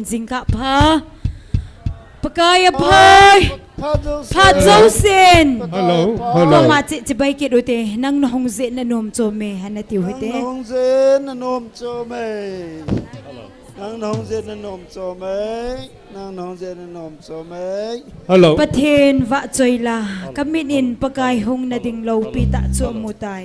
จิงกะพาปกายพายพาเจ้าเซนฮัลโหลก็มาจะไปเกิดอุเตนังนองเซนนมโจเมฮันนติวเตนังนองเซนนมโจเมนังนองเซนนมโจเมนังนองเซนนมโจเมฮัลโหลประเทศวะจอยลากำมินินปกายหงนาดิงโลปีตะโจมุตาย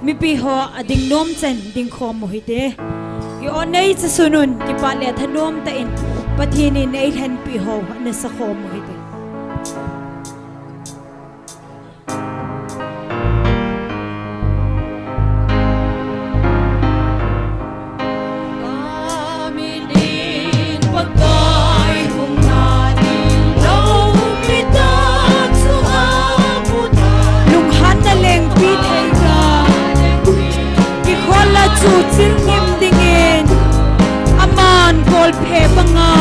มีปีหอดิ่งน้มเซนดิ่งคอมโมหิเตยอในจะสุนุนกิปาเลทนมตะอินปะทีนินในแทนปีหอนสะคอมโมหิเตจูจิงยิมดิงเงินอามานโกลเพปังอา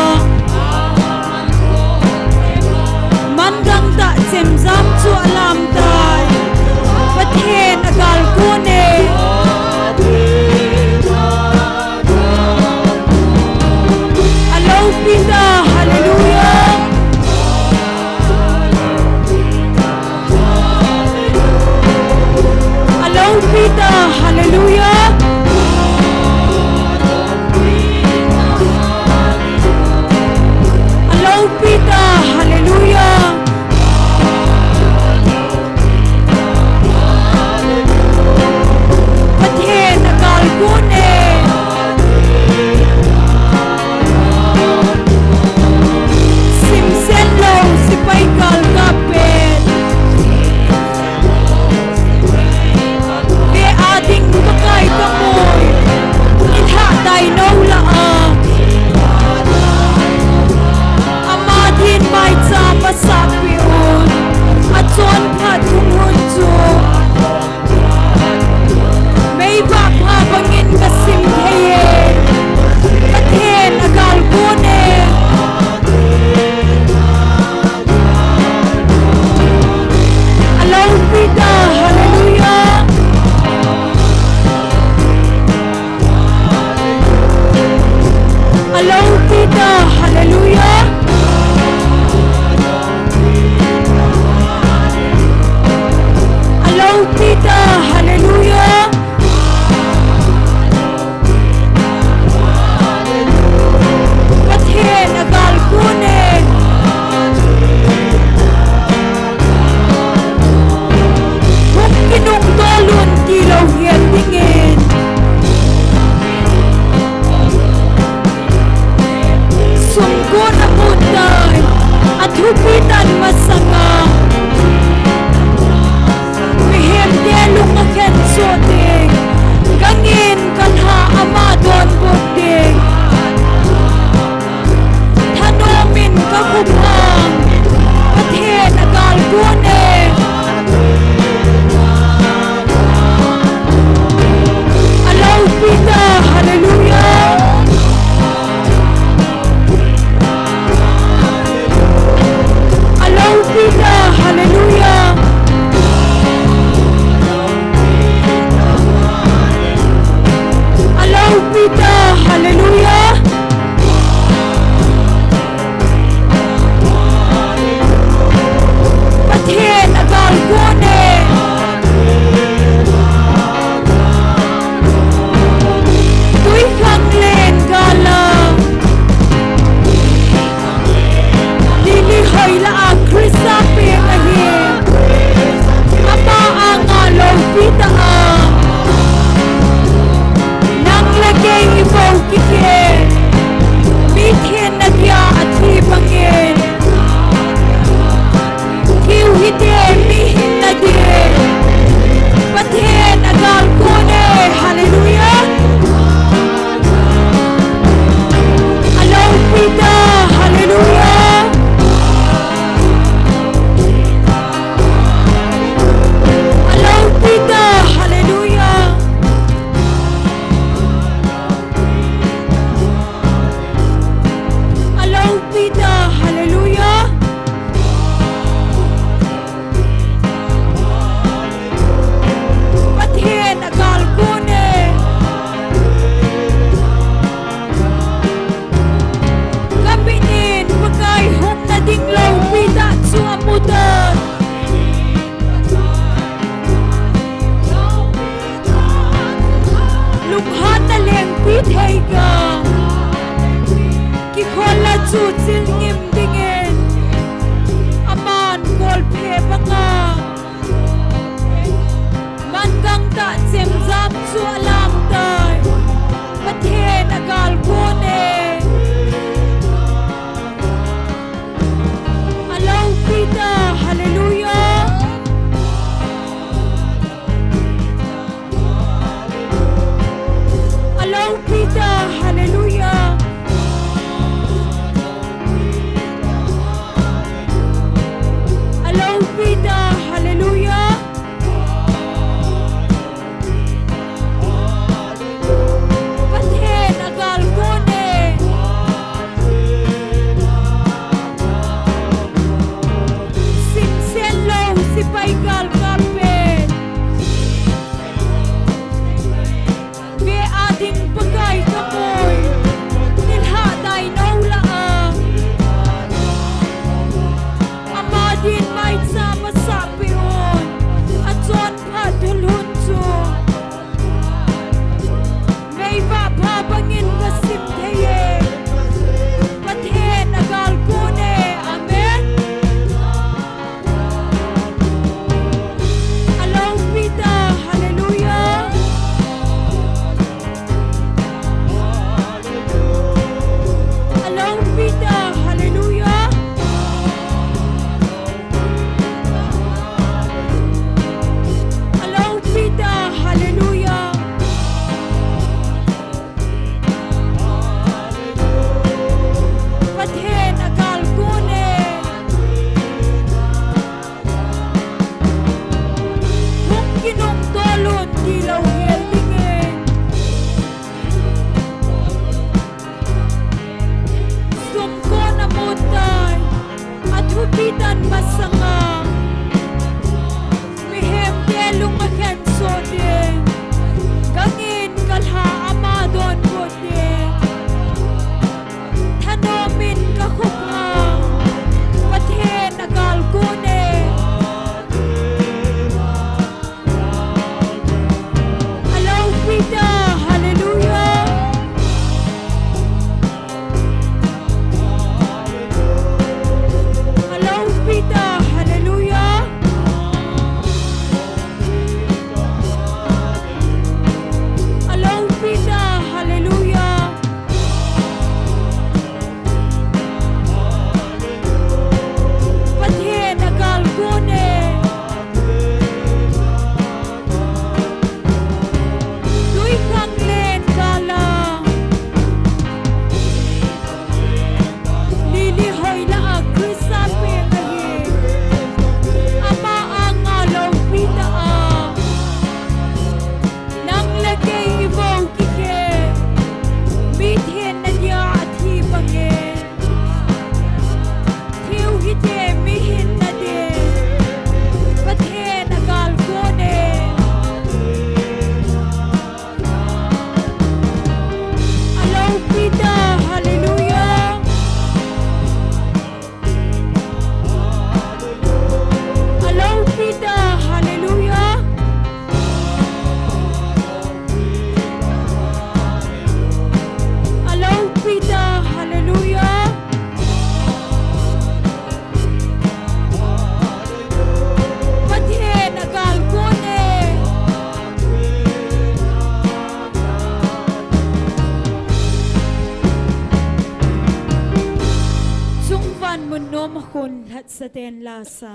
khat saten la sa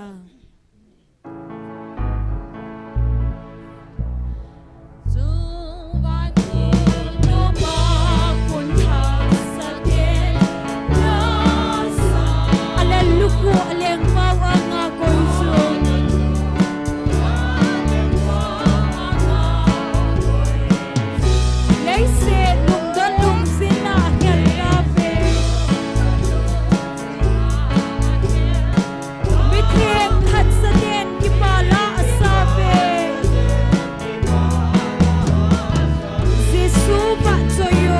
Luku aleng mau anga koisung Leise lung don lung sina hel kafe Mithem khat saten kipala asabe Jesu ba choyo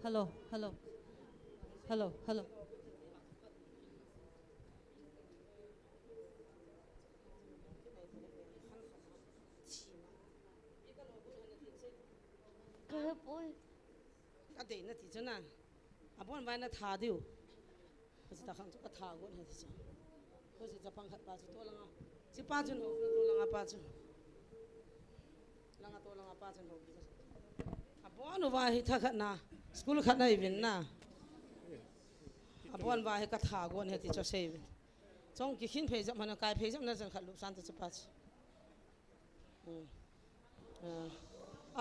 Hello, hello, hello, hello. Ade na ti chana abon vai na tha diu kasi ta khang ka tha gon he cha kasi cha pang khat pa chu to langa chi pa chu no to langa pa chu langa to langa pa chu no abon no vai tha khat na school khat na even na abon vai ka tha gon he ti cha sei chong ki khin phei jam na kai phei jam na jang khat lu san ta cha pa chu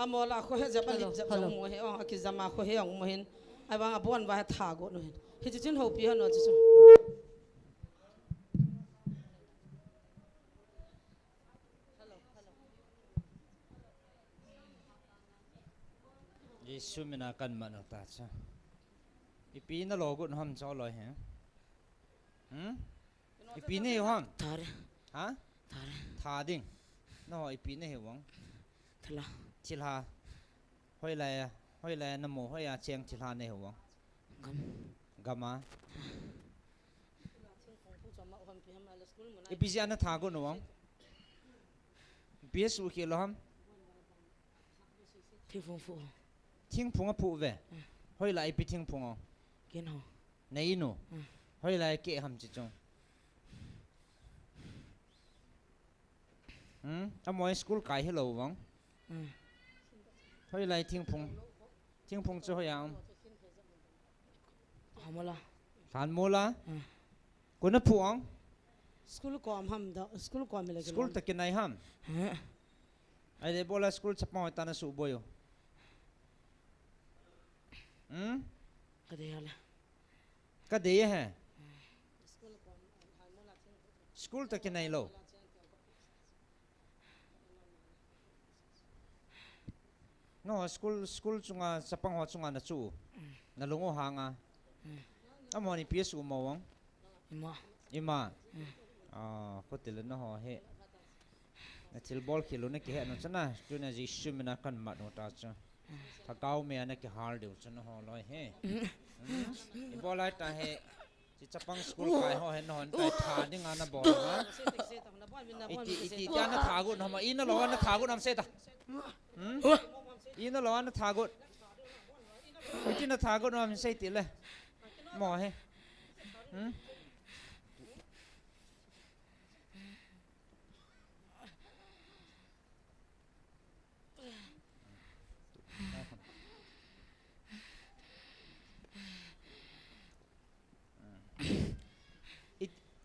amola ko he japan lip jap jong mo he ong akizama ko he ong mo hin ai bang abon wa tha go no hin hi chi chin ho pi han no chu Yesu mina kan mano ta cha ipi na logo no ham cho loi he ipi ne ham thare ha thare tha ding no ipi ne he wang thla chilha hoi la na mo hoi ya cheng chilha ne he wang gam gama ipi ja na tha go no wang ipi su ki lo ham thi phong fu thing phung a phu ve hoi la ipi thing phung o ken ho nei no hoi la ke ham chi chong amoy school kai hello wang hoi lai thing phung chu hoi yang amola than mola kuna phuang school ko am ham da school ko am le school takinai ham ai de bola school chapma ta na su boyo ka de hala ka de hai school takinai lo no school chunga chapang ho chunga na chu na lungo hanga amoni psu mo wang ima hotel na ho he na til ball khilo na ki he no chana tu na ji shumina kan ma no ta cha thakau me ana ki har de chana ho loi he i bola ta he chi chapang school kai ho he no hon tai tha ni nga na bol na iti ta na tha gu no ma ina lo na tha gu nam se ta ina lo na tha gu iti na tha gu no am se ti le mo he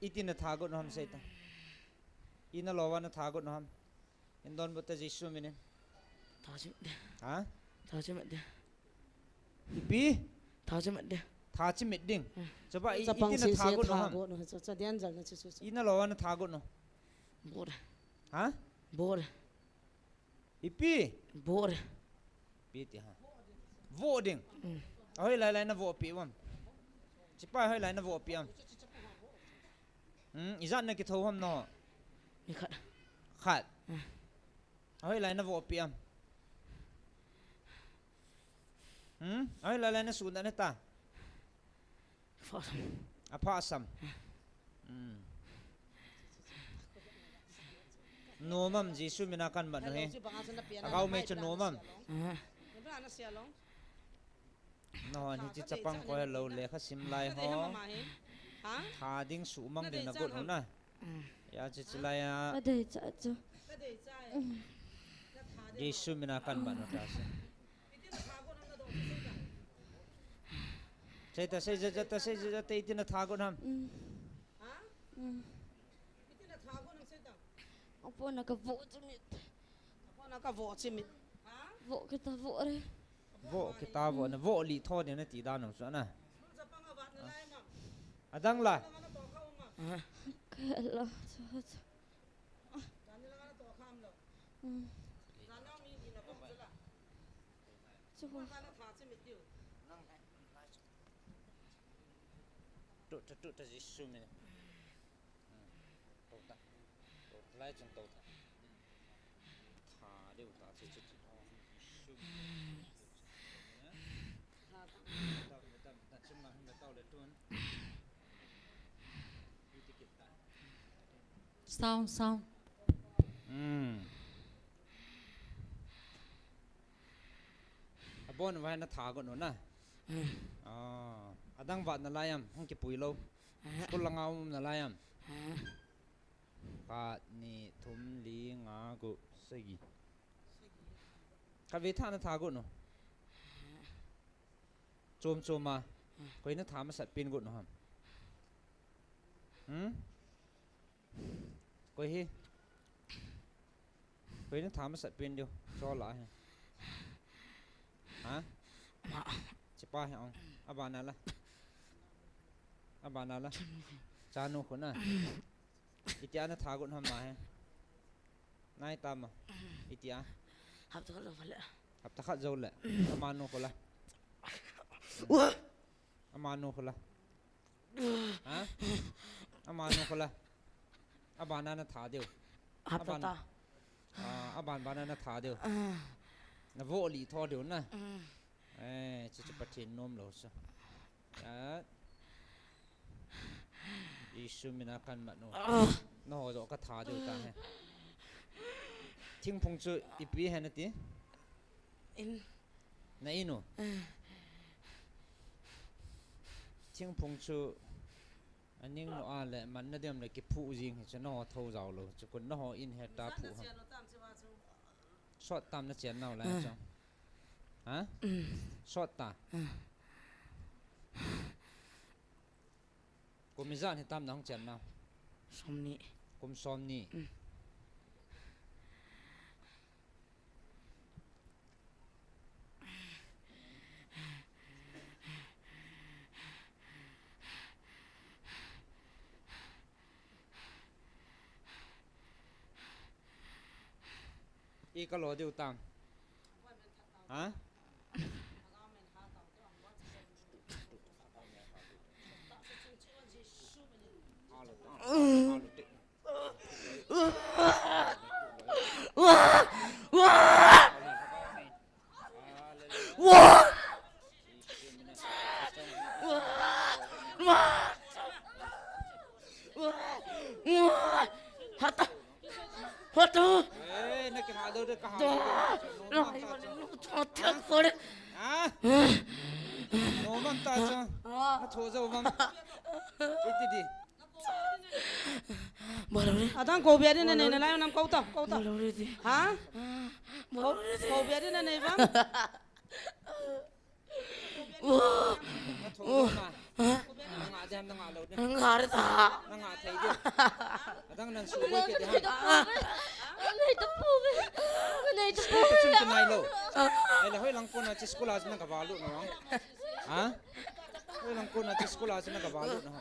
iti na tha gu no am se ta ina lo na tha gu no ham indon but jisu mine thajim de ha thajim de ipi thajim de tha chi mit ding chaba iti chapang na tha gu no ham no cha dian jal na chu chu ina lo na tha gu no bor ha bor ipi bor pi ti ha voting hoi lai na vo pi wam chipa hoi lai na vo pi am izan na ki tho ham no ni khat khat hoi lai na vo pi am hoi lai na su na ta fa apa sam nomam jisu mina kan mat no he agau me chu nomam no ni chi chapang ko lo le kha sim lai ho tha ding su mang de na got na ya chi chila ya Adai cha cha. jisu mina kan mat no ta se se ja te itina tha got ham Apa nak vo chimit. na ka vo chimit Vo kita vo re. vo kita vo na vo li tho de na ti da no sa na adang la Kala cha cha. tu ta jisu mina to ta lai chung to ta tha de ta chi chi su ta chim ma hme tao le tun Sound. abon vai na tha go no na adang va na layam hong ki pui lo kul langau na layam ka ni thum li nga go segi ka ve tha na tha go no chom ma koi na tha ma sat pin go no ham koi hi koi na tha ma sat pin dio cho la ฮะจะป้าให้องอบานาละอบานาละจานุคนน่ะอิติอานะทากุนทำมาให้นายตามมาอิติอาหับตะขัดโจลแหละอามานุคนละอามานุคนละฮะอามานุคนละอบานานะทาเดียวอบานอบานบานานะทาเดียวนะโวลีทอเดียวนะจะประเทศนมเราซะอิสุมินากันมาโนโนโดก็ทาเดียวตาให้ทิ้งพงจุอีปีให้นาทีนะอินูทิ้งพงจุอันนี้โนอาเลมันน่าเดิมเลยกิผู้ยิงจะโนเท่าเราเลยจะคนโนอินเฮตาผู้ชอตตามนักเรียนเราแล้วจังฮะชอตตากุมิจานให้ตามน้องเจนเราสมนี้กุมสมนี้อีกโลเดียวตามฮะAdang kau biarin nenek lain nam kau tak, ha? Kau biarin nenek bang. Enggak ada tak. Adang nan suwe ke dia. Nai tepu. Cuma kenai lo. Ela hoi langkon na sekolah aja nak balu no. Ha? Hoi langkon na sekolah aja nak balu no.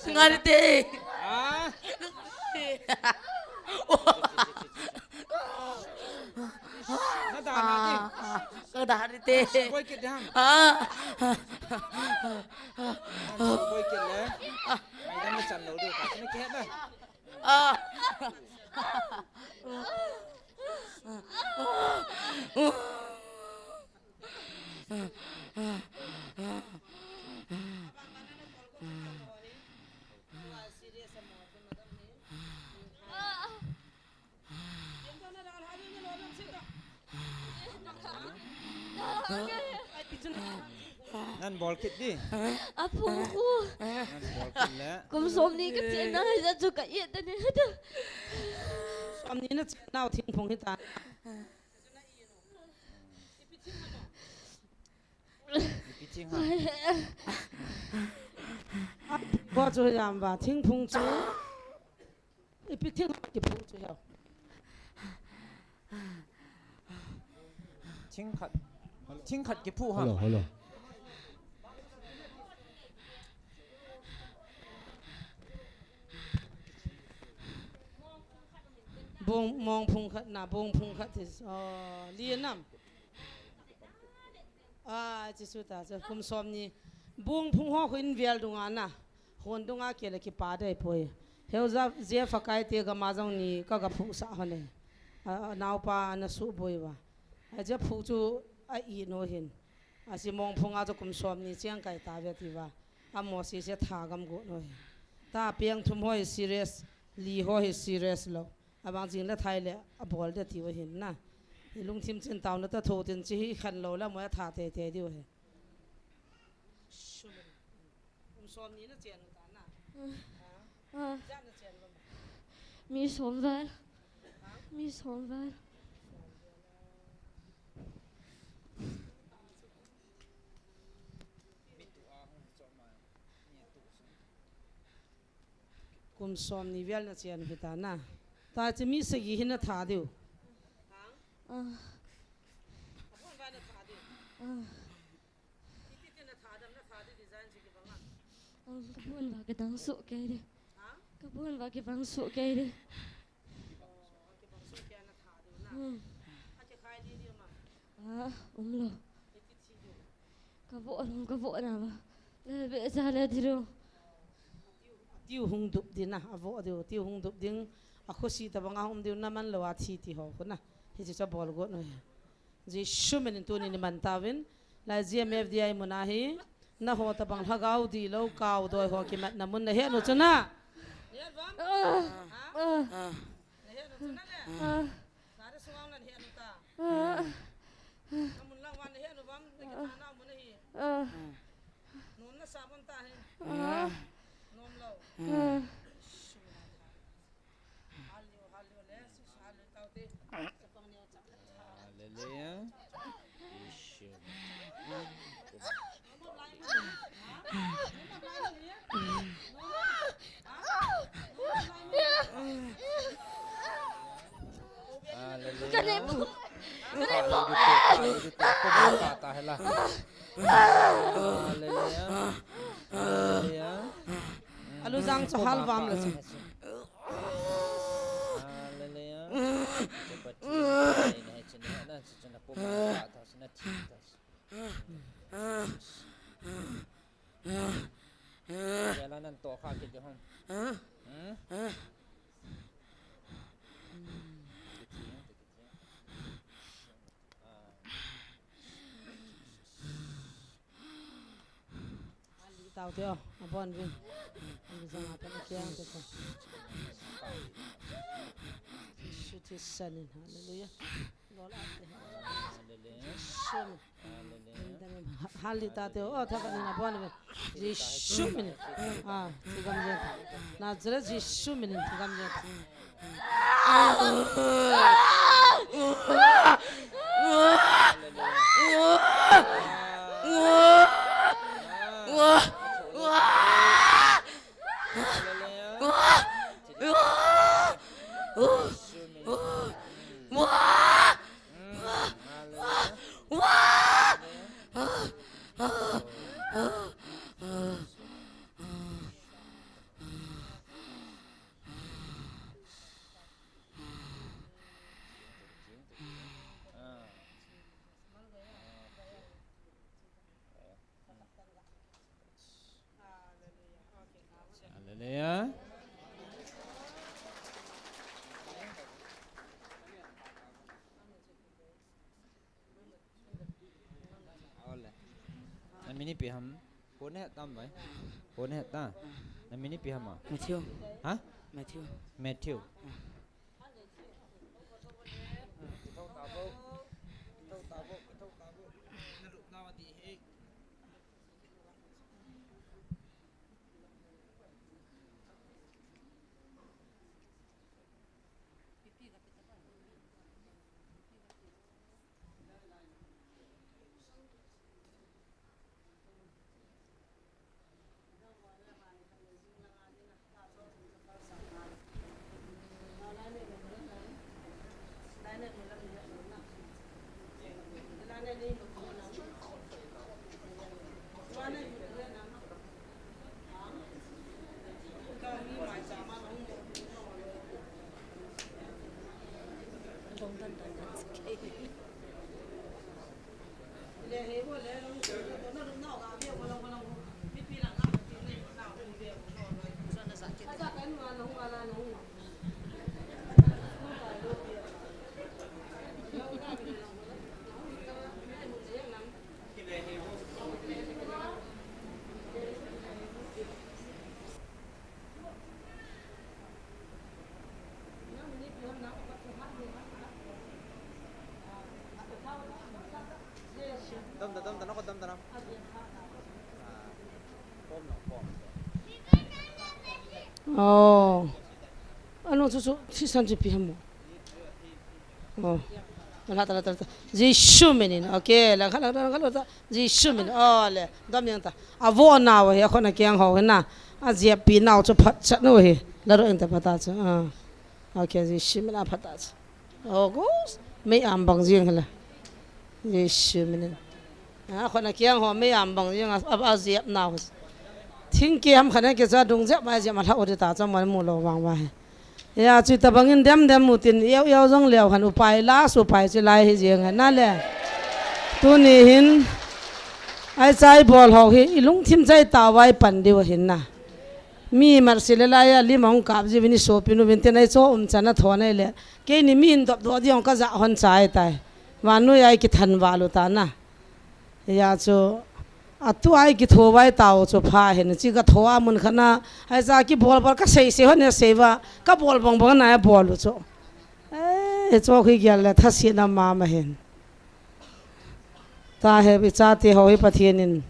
Ngerti. Ah. Nada nadi. Ngerti. Boy ke dang. Boy ke le. Mai dah macam lo tu. Tak kena kehat dah. Nan bol kit di. Apa aku? Nan bol kit le. Kum som ni kecil nak saya juga iya tadi ada. Som ni nak nak ting pung kita. Piting ha. Buat tu yang bah ting pung tu. Ipi ting di pung tu ya. Ting kat ke pu ha. Hello. Bong mong pung kat na bong pung kat is lian nam. Cisuta je kum som ni bong pung ho kuin vial dunga na hon dunga ke le ki pa dai poi heuza je fakai te ga ma jong ni ka ga phu sa hone naw pa na su boi wa je phu chu a I no hin asi mong pung a jo kum som ni chiang kai ta ve ti wa a mo si se tha gam go no ta piang thum hoi serious li ho hi serious lo abang jing la thai le a bol de ti wa hin na lung tim chen taw na ta tho tin chi khan lo la mo tha te te diu he som ni na chen ta na มีสองวันมีสองวัน กุมสอมนิเวลนะเชียนพิตานะตาจะมีสกีหินท่าเดียวKapun bagi tangsuk kaya deh. Kapun bagi bangsuk kaya deh. Lo. Kapuk nama. Lebih salah tiru. Tiu hung dup din na avo dio tiu hung dup din ako si tabang ahom dio naman lawat si ti ho ko na hiji sa bol go no ji shumen tu ni man tawin la GMFDI munahi na ho tabang hagaw di lo kaw do ho ki mat namun na he no chuna he bam ha he no chuna le sare suang lan he no ta namun lang wan he no bam ki na mun hi non na sabon ta he nom lo halio le halio taute sapang ni chak Hallelujah. Alu jang so hal bam la chi Jalanan to kha ke jaham. tao theo abon vin ni jang apa ni kyang te ko shoot is sunning hallelujah lord ate shum hali ta te o tha kan na bon vin ji shum min ti gam je na zra ji shum min ti gam je Hallelujah. Namini piham, kone tam mai, kone ta. Namini piham ah. Matthew. Hah? Matthew. Matthew. oh ano chú si san chỉ hâm oh là gì sưu mình ok là khá là gì sưu mình le đâm miếng ta vô nào vậy con này kiang hồ na dẹp pi nào cho phát chất nữa vậy là rồi anh ta phát chất ok gì sưu mình phát chất oh mấy bằng riêng là gì sưu mình con này kiang hồ mấy bằng riêng dẹp nào thiên kiam khả năng cái gì đông dẹp mà dẹp mà tháo đi ta cho mọi người lo vàng vàng ya chỉ tập bằng đêm mutin yêu giống liều hẳn upai lá upai chỉ lại hết riêng hẳn nè lẽ tu ni hin ai trái bol học hi lung thim trái tàu vai pan điều hin na mi mà xí lại ya limong cáp gì vini sopinu vini tên ai cho chana thua này lẽ cái ni mi đập đua đi ông cái dạ hòn trái tai và nuôi ai cái thần vào luôn ta na ya cho tu ai cái thua vai tàu cho pha hin chỉ cái thua mun khana ai ra cái bol cái xây hơn xây và cái bol bong này bol cho cho khi kia là thắt xịn mà hin ta hay bị cha thì hỏi bắt thiên in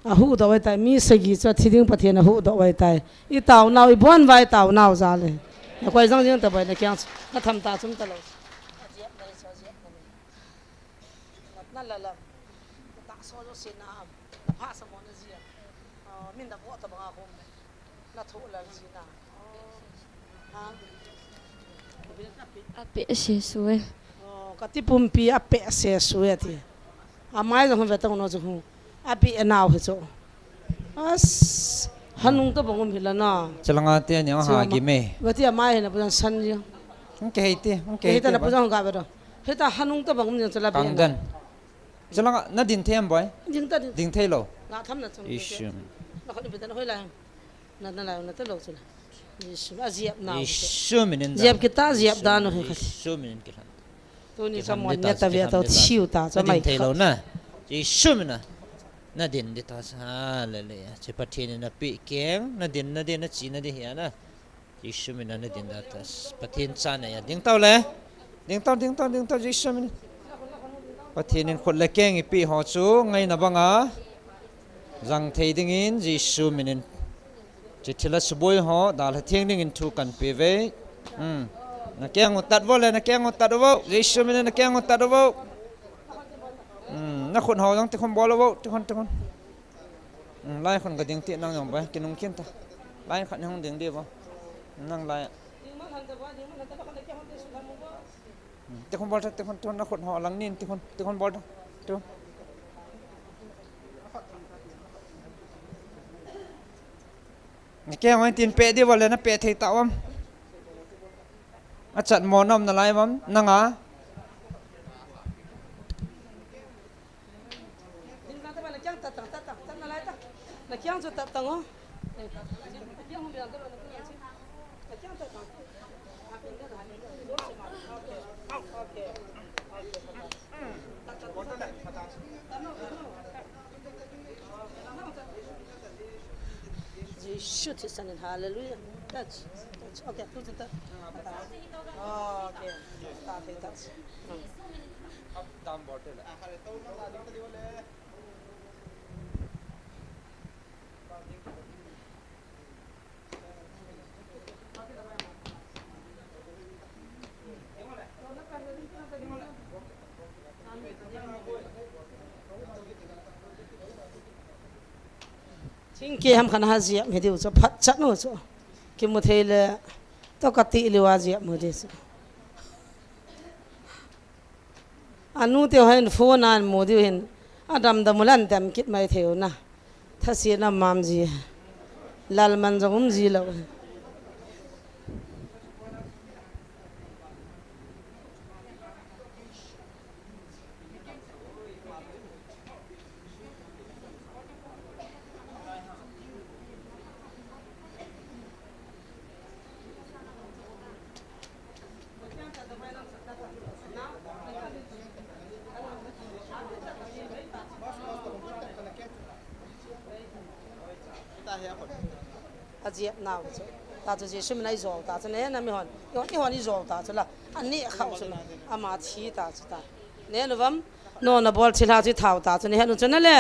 hú đó vậy tại mi segi cho thi đinh bắt thiên hú đó vậy tại ít tàu nào ít bốn vai tàu nào raเลยquay rong riêng tập vậy này kia nó thầm ta chúng ta lâuนั่นแหละตาโซ่เสียน้ำพระสมณเสียมินดาบวตบังอาคมน่าทุลังสีน้ำอาเปะเสียสวยก็ที่ปุ่มปีอาเปะเสียสวยทีอาไม้จะคนเวทงโนจะคงอาปีนาวเหรอฮันนุ่งตัวบังอมหิลนะจะลังอาเตียนยังหากิเมว่าที่อาไม้เห็นปุจันสันยังเกยตีเกยแต่ละปุจันของกาเบดเฮ้ยแต่ฮันนุ่งตัวบังอมยังจะละเบียนจะลังน่าดินเทียมบ่อยดินเทโลน่าทำน่ะจังอิชุมน่าคนเป็นแต่ละคนละนั่นแหละนั่นตลกสุดอิชุมอาเจียบน่าอิชุมมินเจียบกิตาเจียบดานุเหรออิชุมมินกิลันตัวนี้สมอนเนี่ยตะเวียตัวชิวตาจะไม่ดินเทโลนะอิชุมนะน่าดินดิตาซาเลยจะพัฒนาปีเก่งน่าดินน่าจีน่าดิเหียนะอิชุมมินน่าดินดัตสพัฒนาซาเนี่ยดิ้งเต้าเลยดิ้งเต้าอิชุมมินประเทศนี้คนละแก่งอีปีหัวชูไงนะบังอ่ะจังเทดิ้งอินจิชูมินินจิตละสบวยหัวดาลเทียงดิ้งอินทุกันไปเว้นักแก่งตัดวอลเลยนักแก่งตัดวอลจิชูมินินนักแก่งตัดวอลนักคนหัวจังที่คนบอลวอลที่คนไล่คนก็ดิ้งตีนั่งอย่างไปกินนมเขียนตาไล่ขันห้องดิ้งดีบ่นั่งไล่ที่คนบอลที่คนนักคนหัวหลังนี่ที่คนบอลตัวนี่แกวันตีนเปะดีวะเลยนะเปะเทตะวะอาจารย์มอนอมนั่นไรวะนั่งอ่ะshoot his son in hallelujah touch okay put it okay start it touch up down bottle ทิ้งเกี่ยมขนาดเสียไม่ดีจะพัดจัดโน้ตคิมุเทเลต้องกติลิวาเสียมือเดสอันนู้นเที่ยวให้โฟนานมือเดียวเห็นอาดัมดามุลันเต็มคิดไม่เที่ยวนะถ้าเสียน้ำมันจีลาลมันจะงุ้มจีแล้ว เจี๊ยบน่าวตาจะเจี๊ยบไม่ได้รอตาจะเนี่ยนั่นไม่หอนอีหอนนี่รอตาจะละอันนี้เขาจะละอามาทีตาจะตาเนี่ยรู้มั้ยโน่นบอลที่เราที่เท้าตาจะเนี่ยนู่นจะนั่นแหละ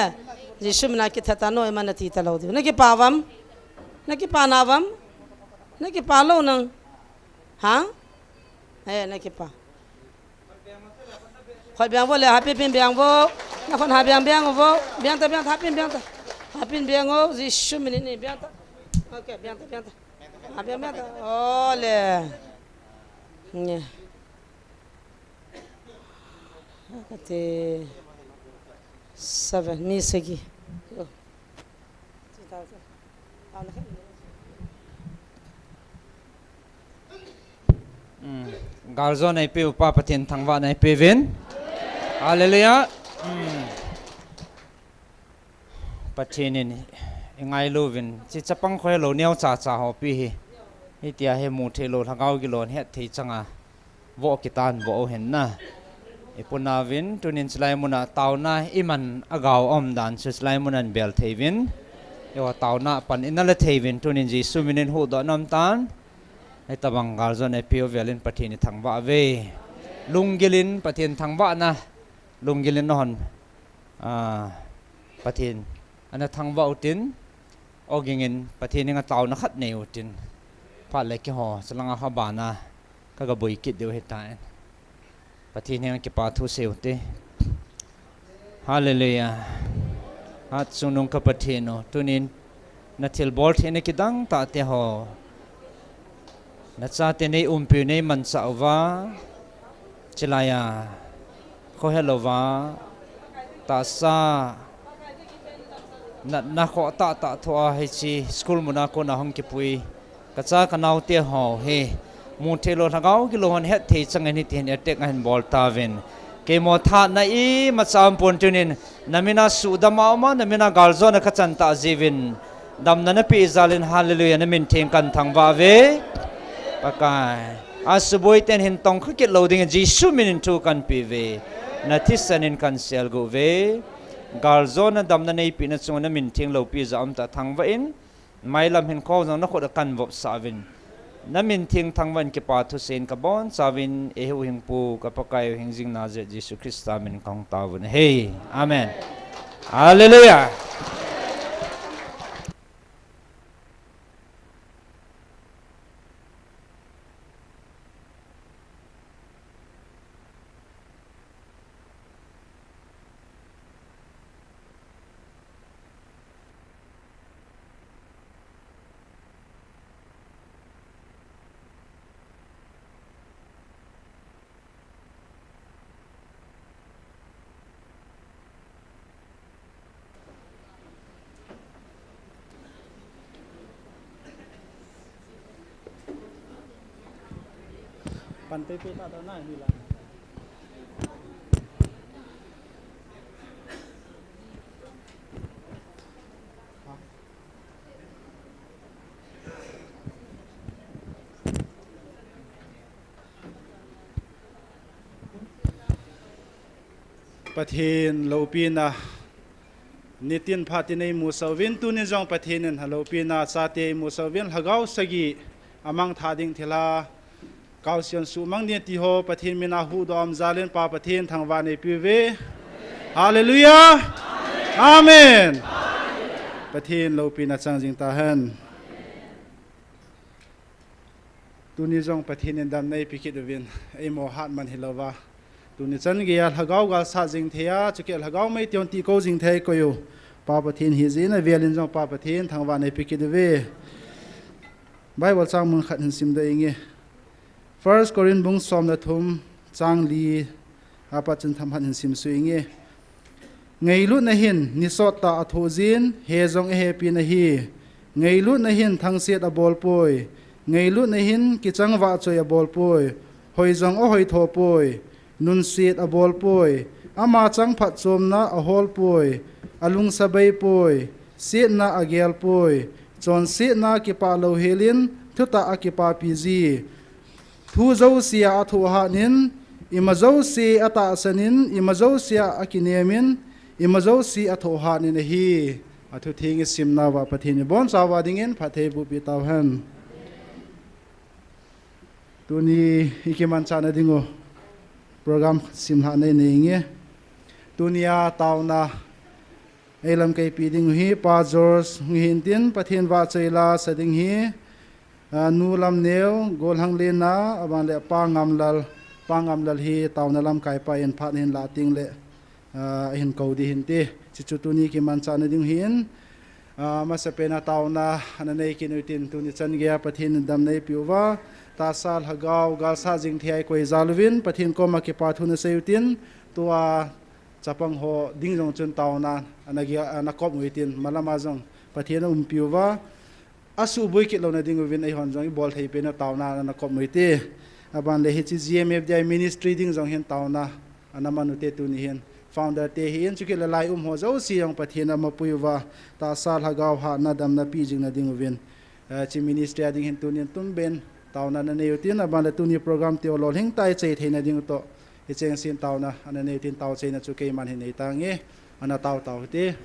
เจี๊ยบไม่ได้คิดแต่ตาโน่มันนาทีตลอดอยู่นั่นกี่ป่าวมั้งนั่นกี่ป่านาวัม na ki pa lo nang ha na ki pa khoi biang vo le happy pin biang vo na kon ha biang vo biang ta happy biang o ji shu min ni biang ta okay biang ta ha biang ta ole nye kate 7 mi segi Garzo này pe upa patin thangwa này pe vin. Hallelujah. Patinin ngai lo vin chi chapang khoi lo neo cha ho pi hi tia he mu the lo thangau ki lon het thei changa vo kitan vo hen na ipuna vin tunin slai muna tauna iman agau om dan slai munan bel thei vin yo tauna pan inala thei vin tunin ji suminin hu do nam tan ai tabang garzo ne pio velin pathini thangwa ve lungilin pathin thangwa na lungilin non pathin ana thangwa utin ogingin pathini nga taw na khat ne utin pa le ki ho salanga khabana kaga boi kit deu hetain pathini nga ki pa thu seute hallelujah hat sunung ka pathino tunin na thil bol thene ki dang ta te ho na cha te nei umpi nei man sawa chilaya kho helova ta sa na kho ta thoa he chi school muna ko na hong ki pui ka cha ka nau te ho he mu thelo thagau ki lo hon het thei chang ani ten attack han bol ta ven ke mo tha na i ma cham pon tunin namina su da ma ma namina galzo na ka chan ta jivin dam na pi zalin hallelujah na min theng kan thangwa ve pakai asuboi ten hin tong khit loading jisu min tu kan pi ve na thisanin kan sel go ve galzona damna nei pi na chungna min thing lo pi za am ta thangwa in mailam hin kho na khod kan vop savin na min thing thangwan ki pa thu sen ka bon savin e hu hing pu ka pakai hing jing na je jisu krista min kong tawun hey amen hallelujah Pantai pe ta na ni la pathin lopina nitin phatinei musawin tunin jong pathinin halopina chate musawin hagau sagi amang thading thila kausion su mang ne ti ho pathin mina hu dom zalen pa pathin thangwa ne piwe hallelujah amen pathin lopina changjing ta han tuni jong pathin endam nei pikit win ei mo hat man hilowa tuni chan ge al hagau ga sa jing thea chukel hagau mai tion ti ko jing thei ko yo pa pathin hi zina velin jong pa pathin thangwa ne pikit we bible chang mun khat hin sim da inge First Korean bung som na thum chang li apa chen tham han sim suinge ngei lu na hin ni so ta atho jin he jong he pi na hi ngei lu na hin thang set a bol poi ngei lu na hin ki chang wa choi a bol poi hoi jong o hoi tho poi nun set a bol poi ama chang phat chom na a hol poi alung sabai poi set na a gel poi chon set na ki pa lo helin thuta a ki pa pi ji thu zo sia athu ha nin imazo si ata sanin imazo sia akinemin imazo si athu ha nin hi athu thing simna wa pathini bon sawa dingin phathe bu pi taw han tuni ikiman chana dingo program simha nei neinge tunia tauna elam kai pi ding hi pa jors hin tin pathin wa chaila sading hi nu lam neu gol hang le na aban le pangam lal hi tauna lam kai pa in phat hin la ting le hin ko di hin te chi chu tu ni ki man cha na ding hin ma se pena tauna ana nei ki nu tin tu ni chan ge pathin dam nei piwa ta sal hagaw gal sa jing thiai koi zalwin pathin ko ma ki pa thu na seutin tua chapang ho ding jong chun tauna anagi anakop muitin malama jong pathin piwa asu boi ki lo na ding win ai hon jong bol thei pe na tauna na kop muite aban le hi chi GMFDI ministry ding jong hen tauna anamanu te tu ni hen founder te hi en chukil lai ho zo si yong pathin ma puiwa ta sal hagaw ha na dam na pi jing na ding win chi ministry ding hen tu ni tum ben tauna na ne yutin aban le tu ni program te lo hing tai chei theina ding to hi cheng sin tauna ana ne tin taw chei na chu ke man hin nei ta nge ana taw te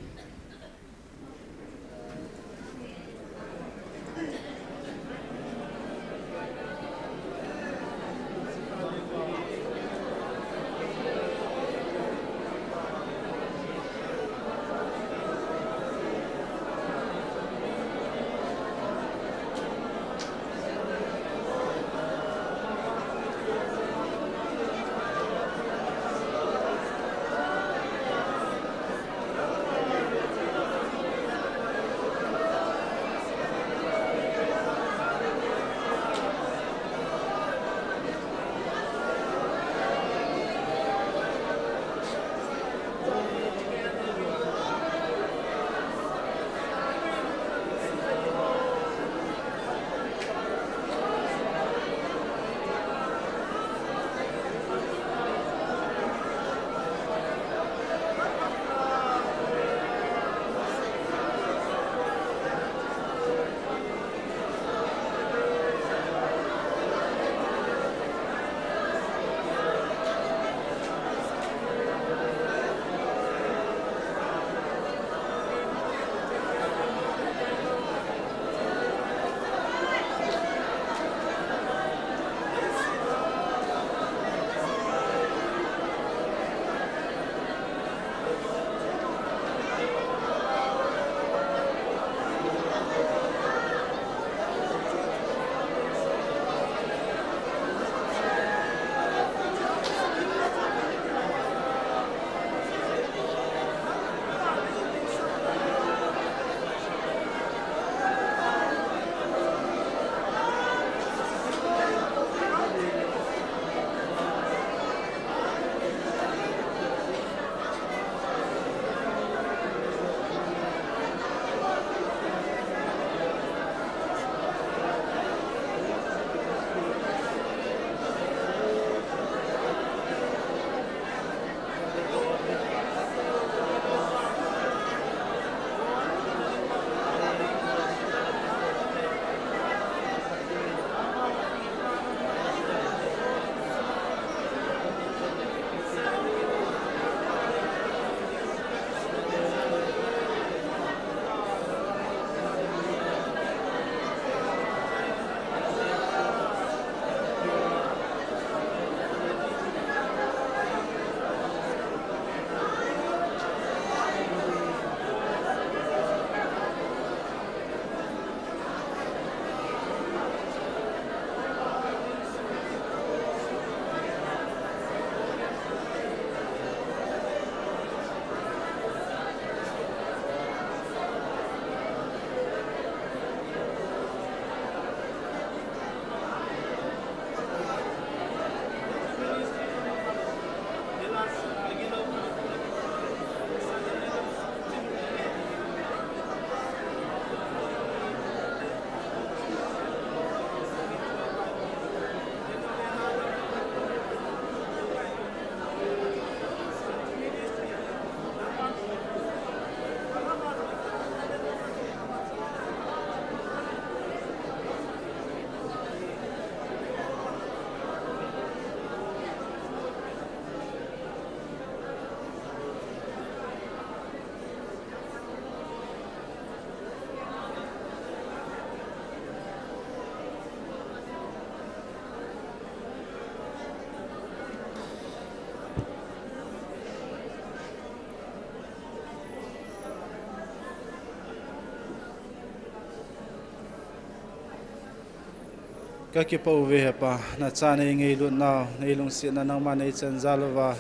ka ki po ve pa na cha nei ngei lu na nei lung si na nang ma nei chen zalwa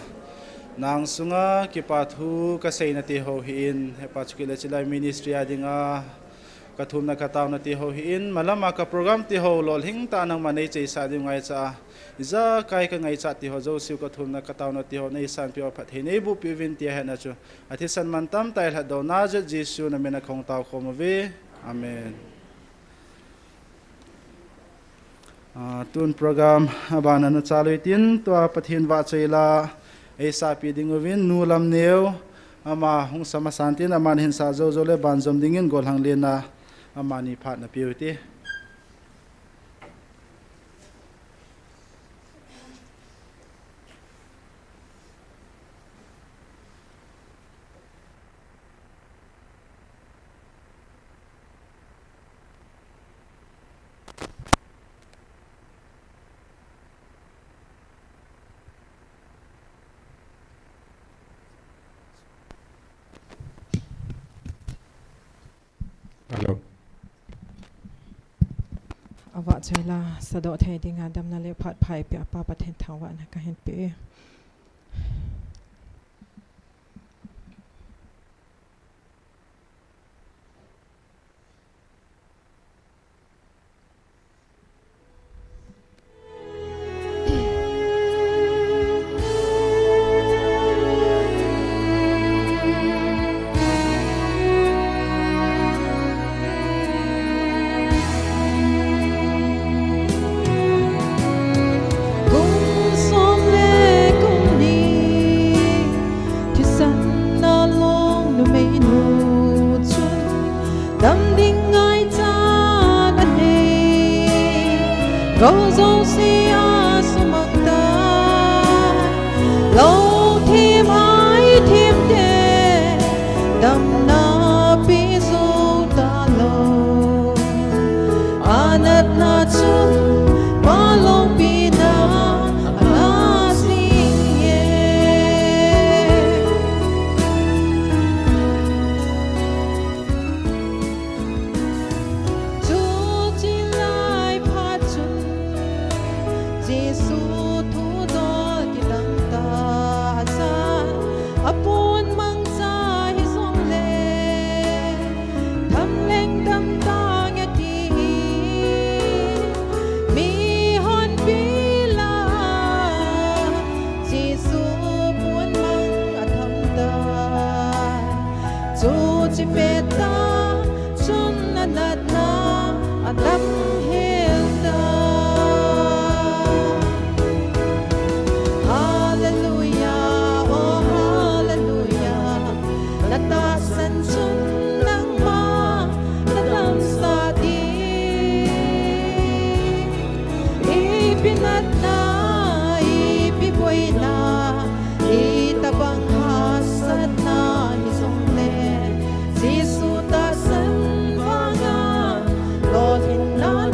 nang sunga ki pa thu ka sei na ti ho hi in he pa chukile chilai ministry adinga ka thum na ka taw na ti ho hi in malama ka program ti ho lol hing ta nang ma nei chei sa di ngai cha iza kai ka ngai cha ti ho zo siu ka thum na ka taw na ti ho nei san pi phat he nei bu pi vin ti ha na chu athi san man tam tai la do na je jisu na me na khong taw khom ve amen tun program abana na chalui tin to pathin wa cheila esa pi dingovin nu lam neu ama hung sama santin aman hin sa zo zo le ban zom dingin gol hang le na amani phat na piuti Hello. Awak cila sedok thai dengan dam na le phat phai pe apa pathen thawa na ka hen pe Go zo sia sumang ta lo thêm ai thêm đê đam na pi zo ta lo anat na chung ba lo pi na na sing ye tu chi lai pha chung Giêsu thu đó ki lang ta san apun mang sa hi song le tham leng dam ta nghe ti mi hon pi la Giêsu pun mang a tham ta chu chi pe ta chun na nat na a dam hel ta Hallelujah, oh hallelujah. Natasan sun ng ma natam sa di. Ipinat na, ipiboy na, itabang hasad na isong le. Sisutasan mga, lohin na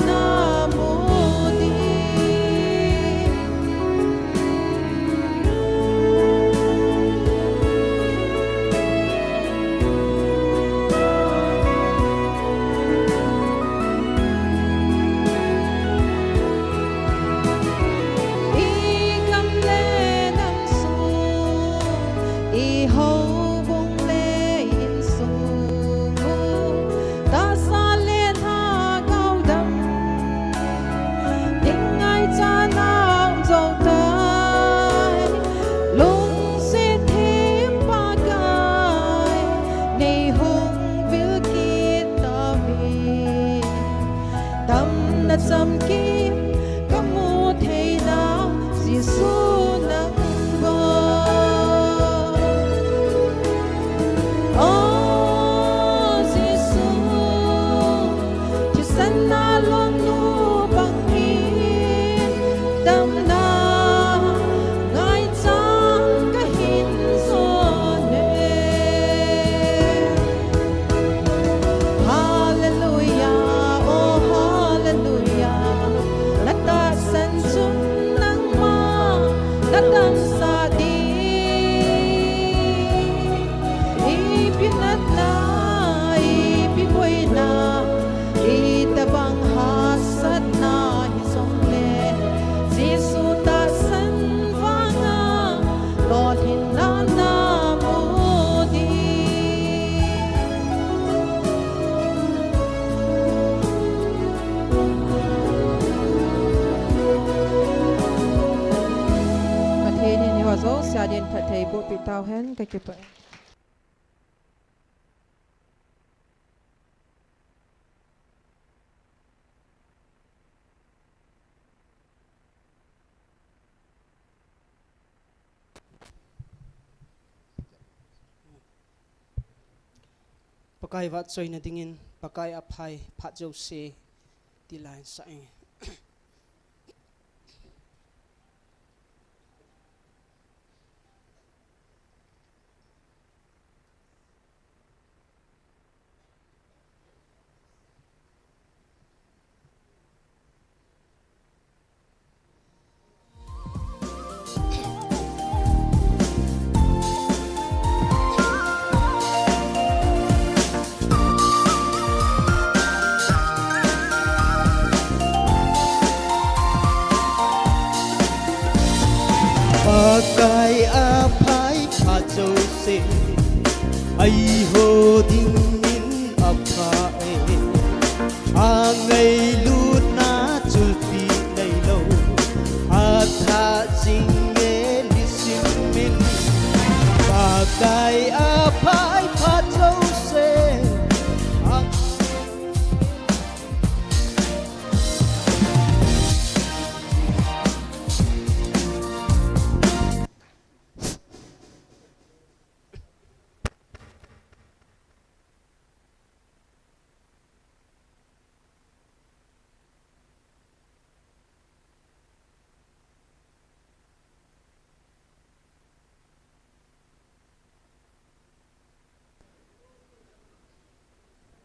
thầy bộ bị tao hen cái kịp vậy pakai wat soi na tingin pakai aphai phat jo se ti lai sai pakai aphai phat jo se ai ho ding in aphai a ngai lut na chul pi nei lo a tha jing nge li sim min pakai aphai phat jo se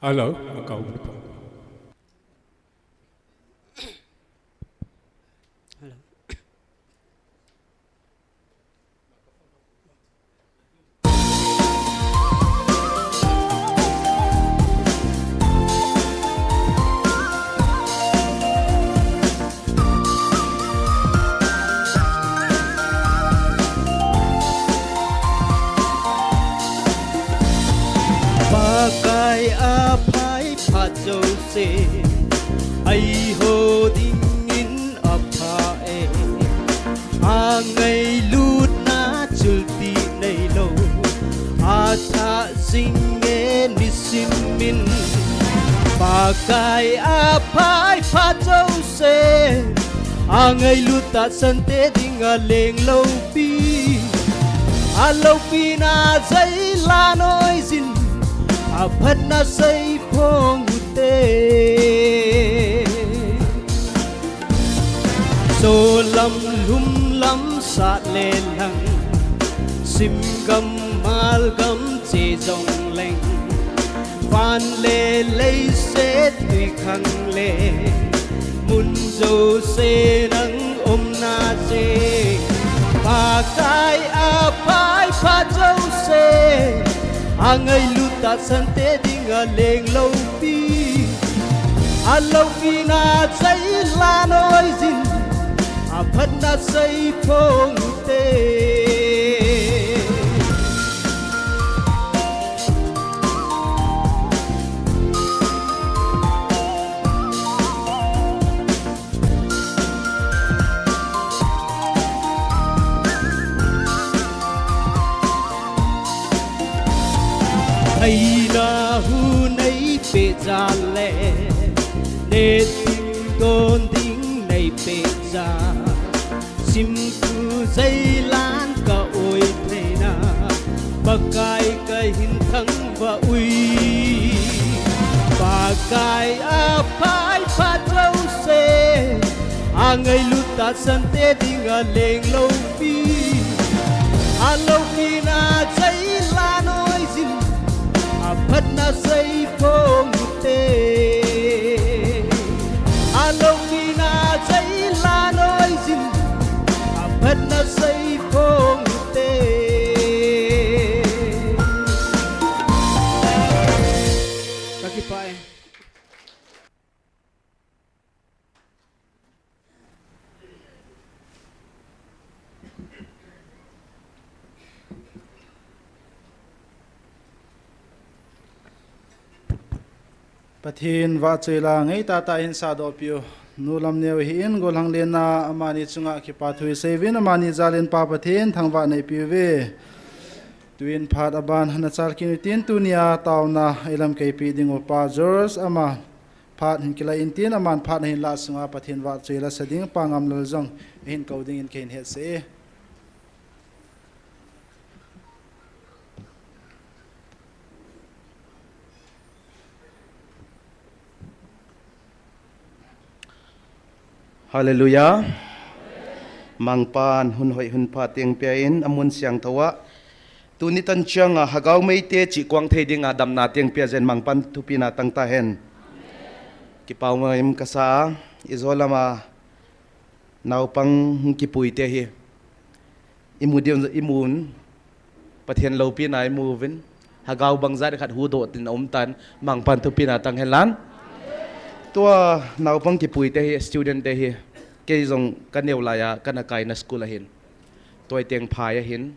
Hello, cậu. hello pakai aphai phat jo se ai ho ding in aphai a ngai lut na chul ti nei lo a tha sing nge ni sim min pakai aphai phat jo se a ngai lut ta san te ding a leng lo pi a lo pi na zai la noi zin a phat na say phong te so lam lum lam sa le lang sim gam mal gam che jong leng van le lei se tui khang le mun jo se nang om na che pa kai a pai pha jo se a ngai lut ta san te ding a leng lo pi a lo pi na chai la noi zin a phat na sai phong te hay na hu nei pe za le ne ting don ding nei pe za sim tu zai lan ka oi the na bakai ka hin thang ba ui bakai a pai pha trâu se a ngai lut ta san te ding a leng lo pi a lo pi na zai la noi zin a phat na say phong te a lo pi na zai la noi zin a phat na say phong te kaki pai Pathin wa chela ngai ta ta in sa do pio nulam neu hi in golang lena amani chunga ki pathui sevin amani zalin pa pathin thangwa nei piwe tuin phat aban hana chal kin tin tunia tauna elam kei pi ding pa jors ama phat hin kila in tin aman phat hin la sunga pathin wa chela sading pangam lal jong hin coding in kein het se Hallelujah. Mangpan hun hoi hun pa tiang pia in amun siang tawa. Tu ni tan chiang hagau mei te chi kwang thei ding adam na tiang pia zen mangpan tu pina tang ta hen. Ki pau ma im kasa izolama nau pang ki pui te hi. Imun pathian lo pi nai movin hagau bang za khat hu do tin om tan mangpan tu pina tang hen lan. Tua nau pang ki pui te hi student te hi ke jong kan neu la ya kan kai na school a hin toy teng phai a hin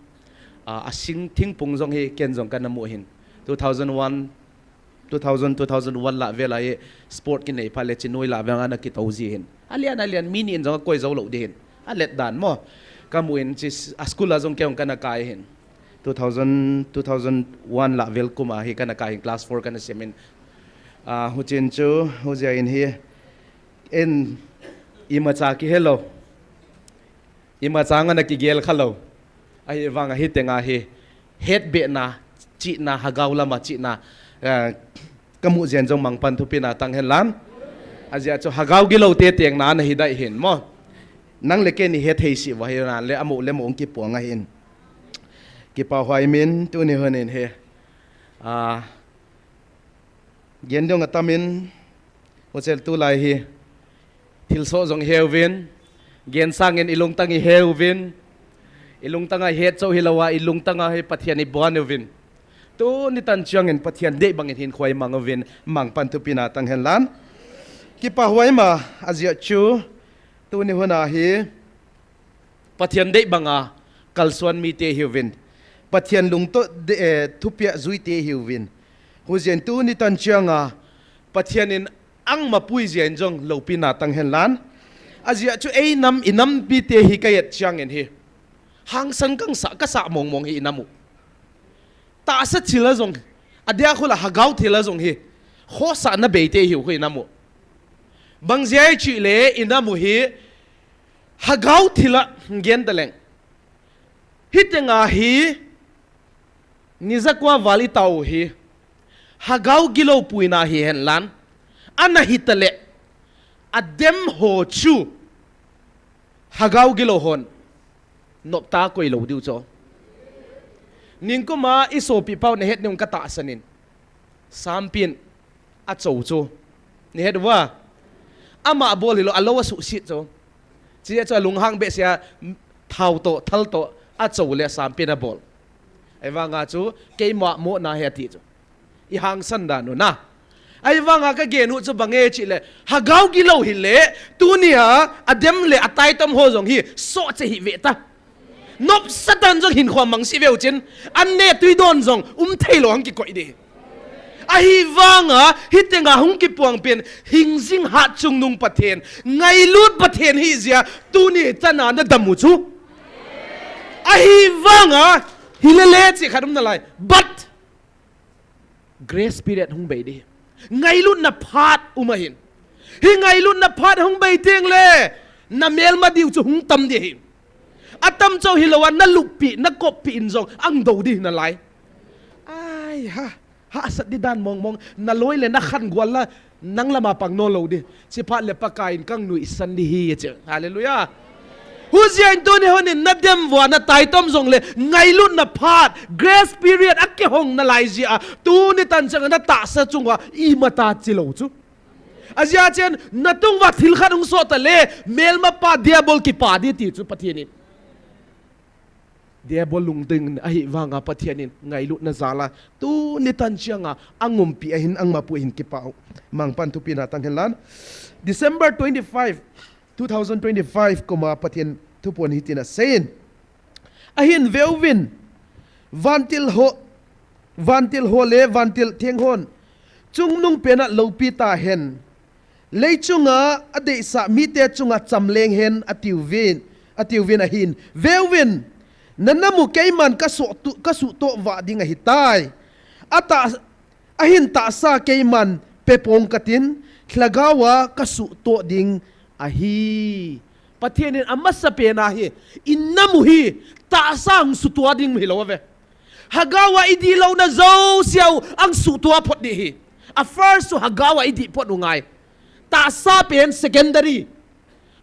a sing thing pung jong hi ken jong kan mu hin 2001 la vela ye sport ki nei phale chinoi la wang ana ki tauji hin alian mini in jong koi zo lo de hin a let dan mo kamu in chi a school a jong keong kan kai hin 2001 la vel kuma hi kan kai class 4 kan semin hu chen chu hu ja in hi en ima cha ki hello ima cha ngana ki gel khalo ai wanga hi tenga hi het be na chi na hagaw lama chi na kamu jen jong mangpan thu pina tang hen lam azia chu hagaw gilo te teng na na hi dai hin mo nang le ke ni het hei si wa hi na le amu le mo ki puanga hin ki pa hwai min tu ni honen he gen dong atamin hotel tu lai hi thil so jong hewin gen sangen ilung tangi hewin ilung tanga het so hilawa ilung tanga he pathian i bonwin tu ni tan chiangin pathian de bangin hin khwai mangwin mangpan tu pina tang hen lan ki pa huai ma azia chu tu ni hona hi pathian de banga kalsuan mi te hewin pathian lung to thupia zui te hewin hujen tu ni tan chianga pathianin ang mapui jen jong lo pina tang hen lan azia chu ei nam inam pi te hi kayet chiang en hi hang sang kang sa ka sa mong mong hi inamu ta sa chila jong adia khula hagaw thila jong hi kho sa na be te hi hui namu bang jai chi le inamu hi hagaw thila gen daleng hitenga hi nizakwa wali tau hi hagaw gilo puina hi hen lan ana hitale adem ho chu hagaw gilo hon nopta koi lo diu cho ningkuma isopi pau ne het nung kata sanin sampin a chou chu ne het wa ama bol hilo alo su sit cho chi cha lunghang be sia thau to thal to a chou le sampin a bol ai wa nga chu ke mo na he ti chu i hang san da no na ai wanga ka gen hu chu bange chi le hagaw gi lo hi le tu nia adem le atai tam ho jong hi so che hi ve ta nop satan jong hin khwam mang si veu chin an ne tui don jong thailo hang ki koi de a hi wanga hitenga hung ki puang pen hing jing ha chung nung pathen ngai lut pathen hi zia tu ni chana na damu chu a hi wanga hilele chi kharum na lai but grace period hung be de ngai lut na phat umahin hi ngai lut na phat hung bei teng le na mel ma diu chu hung tam de hi atam chau hilawan na lukpi na kopi in jong ang do di na lai ai ha sat di dan mong na loi le na khan gwal la nang lama pang no lo di si phat le pakain kang nu isan di hi che hallelujah hu jian to ni honin na dem wa na tai tom jong le ngai lut na phat grace period ak hong na lai ji a tu ni tan chang na ta sa chungwa i mata chilo chu azia chen na tung wa thil khan ung so ta le mel ma pa diabol ki pa di ti chu pathini diabol lung ting ai wanga pathianin ngai lut na zala tu ni tan chianga angum pi ahin ang mapu hin ki pau mang pan tu pina tang helan December 25 2025 koma pathian tu pon hitina sein ahin veuvin vantil ho le vantil theng hon chung nung pena lopi ta hen lấy chunga ade sa mi te chunga chamleng hen atiuvin a hin velvin nanamu keiman ka su to wa dinga hitai ata ahin ta sa keiman pepong katin thlagawa ka su to ding a hi pathianin amasa pe na hi innamu hi ta sang su to ding mi lo ve hagawa idi lo na zo siaw ang su to phot di hi a first to hagawa idi phot ngai ta sa pen secondary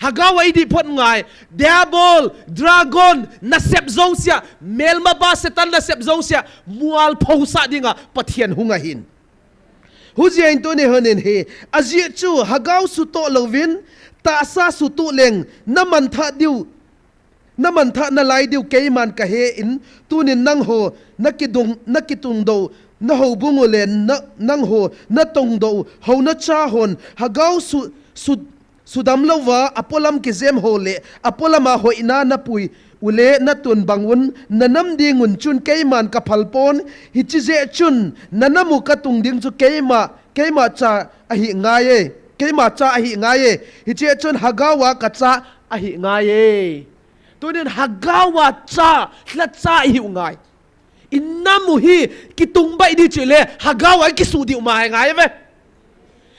hagawa idi phot ngai devil dragon na sep zosia melma ba setan na sep zosia mual phosa dinga pathian hunga hin hujian to ne honen he aji chu hagaw su to lovin ta sa su tu leng naman tha na lai diu keiman ka he in tunin nang ho nakitung do na ho bungulen nang ho na tong do ho na cha hon hagaw sudam lova apolam kizem hole apolama hoina na pui ule na tun bangun nanam dingun chun keiman ka phalpon hichize chun nanamu ka tung ding chu keima cha ahi ngaye keima cha ahi ngaye hiche chun hagawa ka cha ahi ngaye tunin hagawa cha hla cha hi ngai innamu hi kitung bai di chile hagawa ki sudi umai ngai ve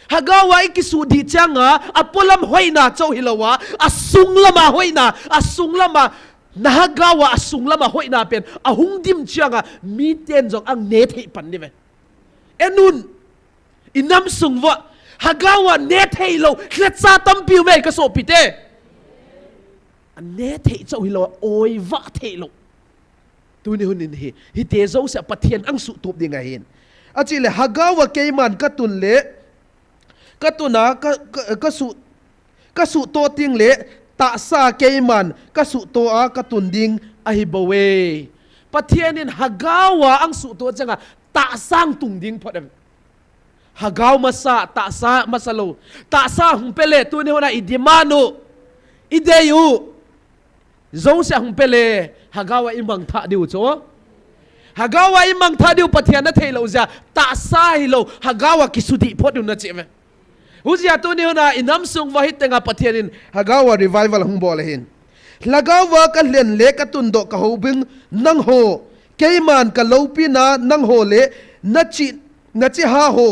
hagawa ki sudi changa apolam hoina chau hilawa asung lama hoina asung lama nahagawa asung lama hoina pen ahung dim changa mi ten jong ang ne thei pan ni ve enun inam sungwa hagawa ne thei lo hletsa tampiu me ka so pite ne thei chau hilawa oi va thei lo tuni hunin hi te zo sa pathian ang su top dinga hin achile hagawa keiman katun le katuna ka su to ting le ta sa keiman ka su to a katun ding ahi bawe pathianin hagawa ang su to changa ta sang tung ding phodem hagaw masa ta sa masalo ta sa humpele tuni hona idimano ideyu zo sa humpele hagawa imang tha diu cho hagawa imang tha diu pathian na theilo ja ta sa hilo hagawa kisudi phodu na cheve huzia to ni na inam sung wa hitenga pathianin hagawa revival hung bol hin lagawa ka len le ka tundo ka hobing nang ho keiman ka lopina nang ho le nachi ha ho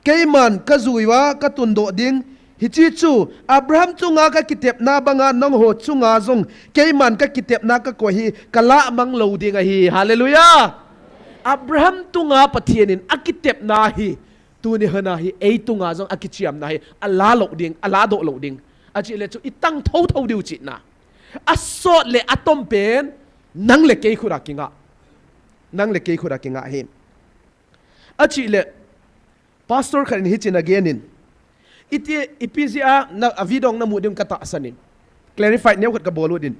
keiman ka zuiwa ka tundo ding hichi chu Abraham chunga ka kitep na banga nang ho chunga zong keiman ka kitep na ka ko hi kala mang lo dinga hi hallelujah Abraham tunga pathianin akitep na hi tuni hana hi ei tunga zong akichiam na hi ala do lo ding achi le chu itang tho diu chi na asot le atom pen nang le kei khura kinga hi achi le pastor kharin hi chin again in iti ipizia na avidong na mudim kata asanin clarified new ka bolu din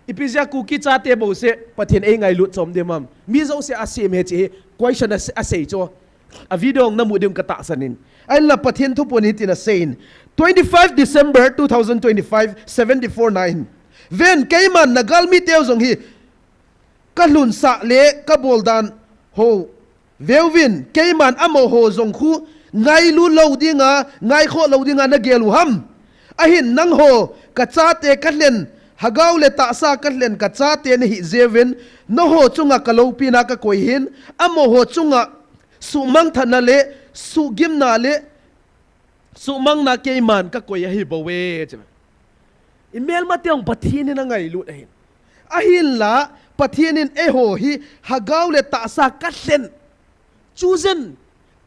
ipizia kuki cha te bo se pathin ei ngai lut som de mam mi zo se asim he chi question asei cho avidong na mudim kata asanin ai la pathin thu poni tin a sein 25 December 2025 74:9 ven keiman nagal mi teu jong hi kalun sa le ka boldan ho velvin keiman amo ho jong khu ngai lu lo dinga ngai kho lo dinga na gelu ham ahin nang ho ka cha te ka len hagaw le ta sa ka len ka cha te ni hi zeven no ho chunga ka lo pi na ka koi hin amo ho chunga su mang thana le su gim na le su mang na ke man ka koi hi bawe email ma teong pathin na ngai lu ahin ahin la pathin e ho hi hagaw le ta sa ka len chosen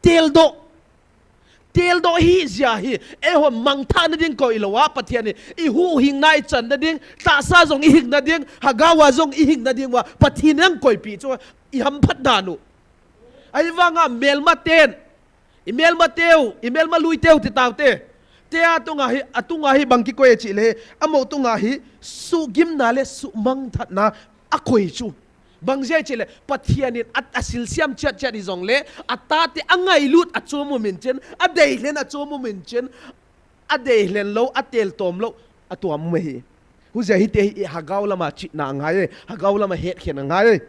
tel do hi zia hi e ho mang tha na ding ko ilowa pathian ni I hu hing nai chan na ding ta sa zong I hing na ding hagawa zong I hing na ding wa pathin ang koi pi cho I ham phat na nu ai wanga mel ma ten email ma teu email ma lui teu ti taw te atunga hi bangki ko e chi le amo tunga hi su gim na le su mang that na akoi chu bangzai chile pathianin at asil siam chat I zong le atate angai lut achomo menchen adei len achomo menchen adei len lo atel tom lo atuam me hi huzia hi te hagaw lama chi na ngai hagaw lama het khen ngai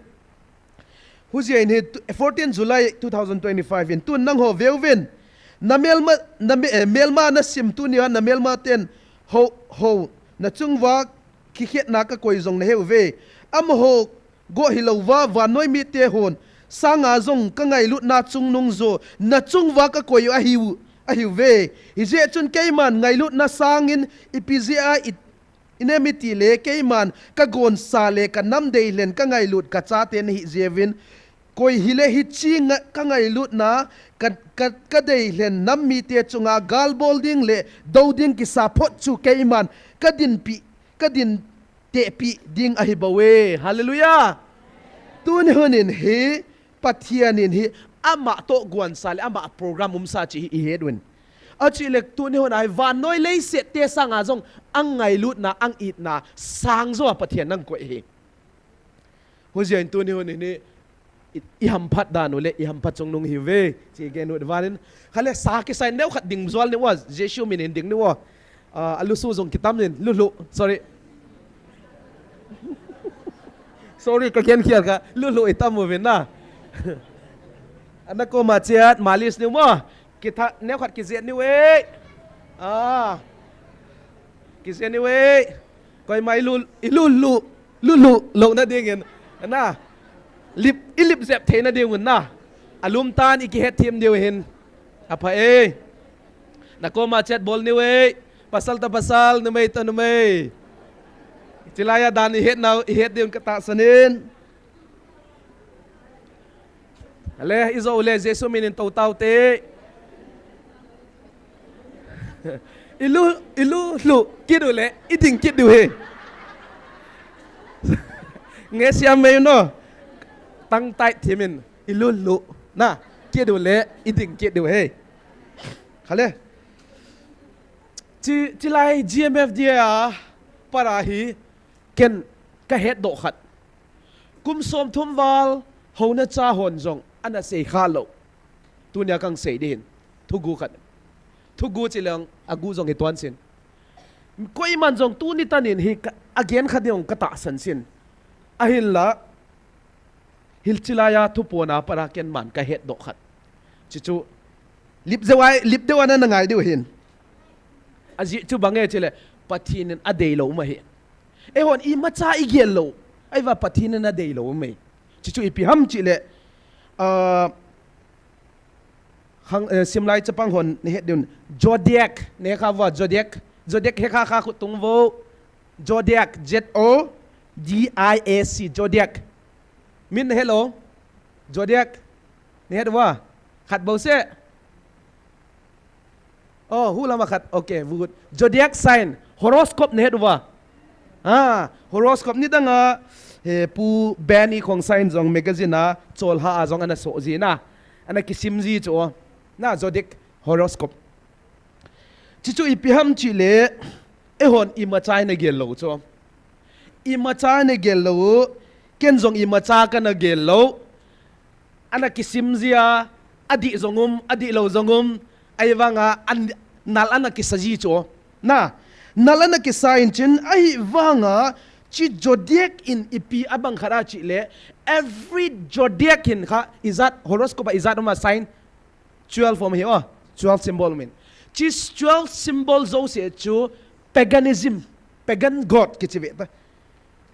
huzia in 14 July 2025 in tun nang ho velvin na melma na sim tu nia na melma ten ho na chungwa ki khet na ka koi zong na heu ve am ho go hilowa wa noi mi te hon sanga zong ka ngai lut na chung nung zo na chungwa ka koi a hiu ve hi je chun keiman ngai lut na sangin ipizia inemiti le keiman ka gon sa le ka nam dei len ka ngai lut ka cha ten hi jevin koi hile hi ching ka ngai lut na ka dei len nam mi te chunga gal bolding le doding ki sa phot chu keiman ka din te pi ding a hi bawe hallelujah tun honin hi pathianin hi ama to guan sal ama program sa chi hi hedwin achi lek tun hon ai van noi le se te sanga jong ang ngai lut na ang it na sang zo pathian nang ko hi ho jen tun hon ni i ham phat da no le i ham phat chong nung hi ve chi gen no vanin khale sa ki sai neu khat ding zol ni wa jesu min ding ni wa alu su jong kitam nin lu sorry sorry ka ken khiar ka lu itam mo ven na anak ko ma chiat malis ni mo kita neu khat ki zet ni we ki zet ni we koi mai lu lo na ding en na ilip zep the na ding na alum tan iki het thim deu hin apa nak ko ma chiat bol ni we pasal na mai Cilaya dan ihet dia kata senin. Aleh izo ule Yesu minin tau te. Ilu kidu le iding kidu he. Ngesiam me no. Tang tai timin ilu na kidu le iding kidu he. Kale. Cilai GMFDI parahi ken ka het do khat kum som thum wal hona cha hon jong ana sei khalo tunya kang sei din thugu khat thugu chilang agu jong hi tuan sin koi man jong tu ni tanin hi again khadong kata san sin ahilla hil chilaya thu pona para ken man ka het do khat chichu lip dewana na ngai deu hin aji chu bange chile pathin adei lo ma hi hon i macha i gelo ai va pathin na dei lo me chichu ipi ham chile hang simlai chapang hon ne het dun zodiac ne kha wa zodiac he kha khu tung vo zodiac ZODIAC zodiac min hello zodiac ne het wa khat bo se hula ma khat okay good zodiac sign horoscope ne het wa horoscope ni danga pu bani khong sign jong magazine na chol ha jong ana so ji na ana kisim ji cho na zodiac horoscope chichu ipiham chile ehon imachai na gel lo cho imachai na gel lo ken jong imacha kana gel lo ana kisim zia adi lo zongum aiwanga nal ana kisaji cho na nalana ki sign chin ai wanga chi zodiac in ipi abang khara chi le every zodiac in kha izat horoscope izat ma sign 12 from here 12 symbol mean chi 12 symbol zo se chu paganism pagan god kichi beta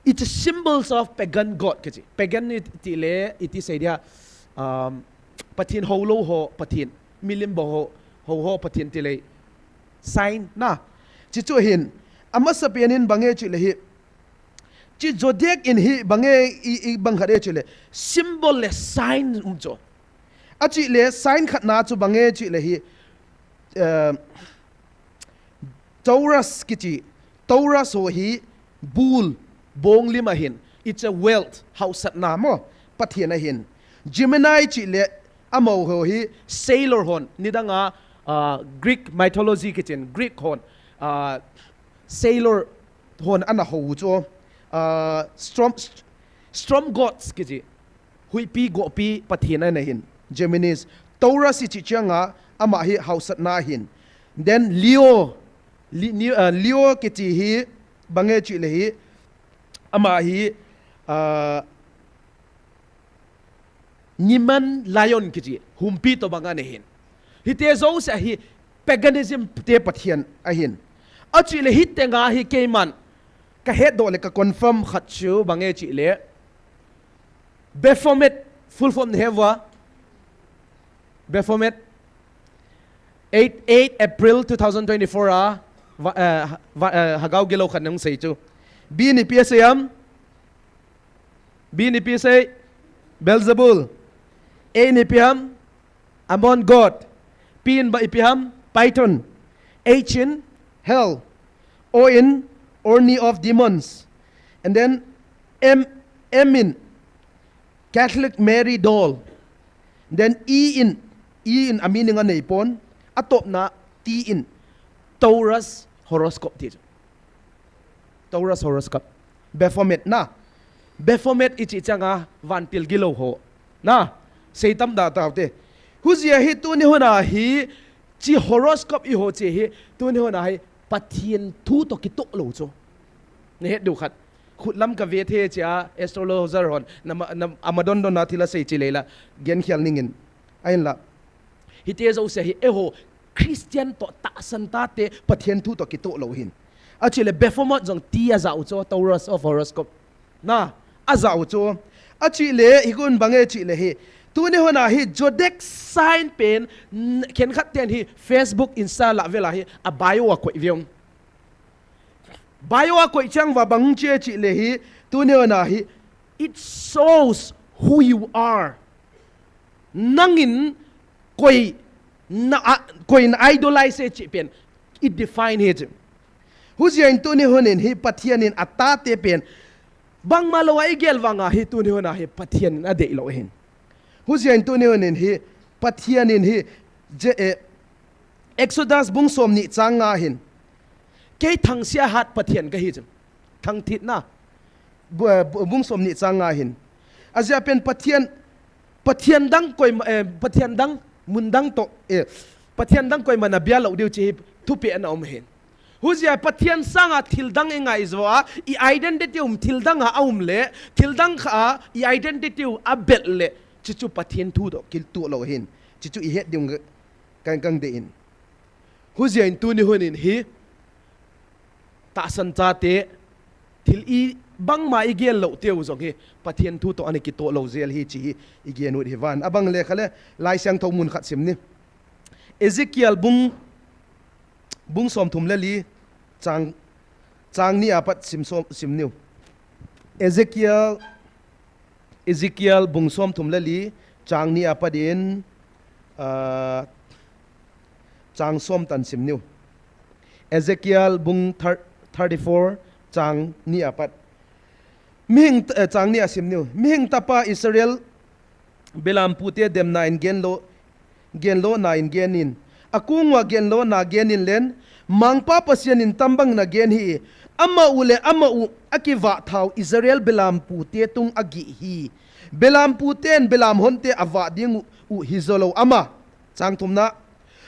it's symbols of pagan god kichi pagan ti le iti say dia pathin holo ho pathin milim bo ho pathin ti le sign na chi chu hin ama sapianin bange chi le hi chi zodiac in hi bange i bang khare chi le symbol le sign cho achi le sign khatna chu bange chi le hi Taurus kichi Taurus ho hi bull bong lima hin it's a wealth house at na mo pathiana hin Gemini chi le amo ho hi sailor hon nidanga Greek mythology kitchen Greek hon sailor hon ana ho cho storm gods kiji hui pi go pi pathina na hin Geminis Taurus chi changa ama hi house na hin then Leo kiji hi bange chi le hi ama hi Niman lion kiji humpi to banga ne hin hi te zo se hi paganism te pathian a hin a chi le hi te nga hi ke man ka he do le ka confirm khat chu bange chi le Baphomet full form hewa Baphomet 8 April 2024 hagaw gelo khan nang sei chu b ni psam b ni psa Beelzebul a ni pm Amon God p in ba ipiham Python h in hell o in orny of demons and then m in Catholic Mary doll then e in a meaning an ipon atop na t in Taurus horoscope ti Taurus horoscope Baphomet na Baphomet ichi changa vantil gilo ho na seitam da tawte huzia hi tu ni hona hi chi horoscope i ho che hi tu ni hona hi pathian thu to ki to lo cho ne het du khat khut lam ka ve the cha astrologer hon nam amadon don na thila sei chi leila gen khial ningin ain la hi te zo se hi e ho Christian to ta san ta te pathian thu to ki to lo hin achile Baphomet jong ti a zau cho Taurus of horoscope na a zau cho achile igun bange chi le hi tu ni hona hi zodiac sign pen ken khat ten hi Facebook Insta la vela hi a bio a ko viong bio a ko chang wa bang che chi le hi tu ni hona hi it shows who you are nangin koi na idolize chi pen it define it huzia in tu ni honin hi pathianin atate pen bang malawa igel wanga hi tu ni hona hi pathian a de lo hin huzia in tu ni honin hi pathianin hi Exodus bung som ni changa hin ke thang sia hat pathian ka hi thang thit na bung som ni changa hin azia pen pathian dang koi pathian dang mundang to pathian dang koi mana bia lo diu chi thu pe na om hin huzia pathian sanga thildang enga izwa I identity thildang a le thildang kha I identity a bel le chichu pathian thu do kil tu lo hin chichu I het ding kang de in huzia in tu ni honin hi ta san cha te thil I bang ma igel lo teu zong hi pathian thu to ani ki to lo zel hi chi igen ud hi van abang le khale lai sang tho mun khat sim ni Ezekiel bung som thum le li chang ni apat sim niu Ezekiel bung som thum le li chang ni apat in chang som tan sim niu Ezekiel bung 34 chang ni apat ming chang ni asim niu ming tapa Israel belam pute dem na in genlo na in genin akungwa genlo na genin len mangpa pasien in tambang na gen hi ama u akiwa thau Israel belam pute tung agi hi belam puten belam honte awa ding u hizolo ama changthumna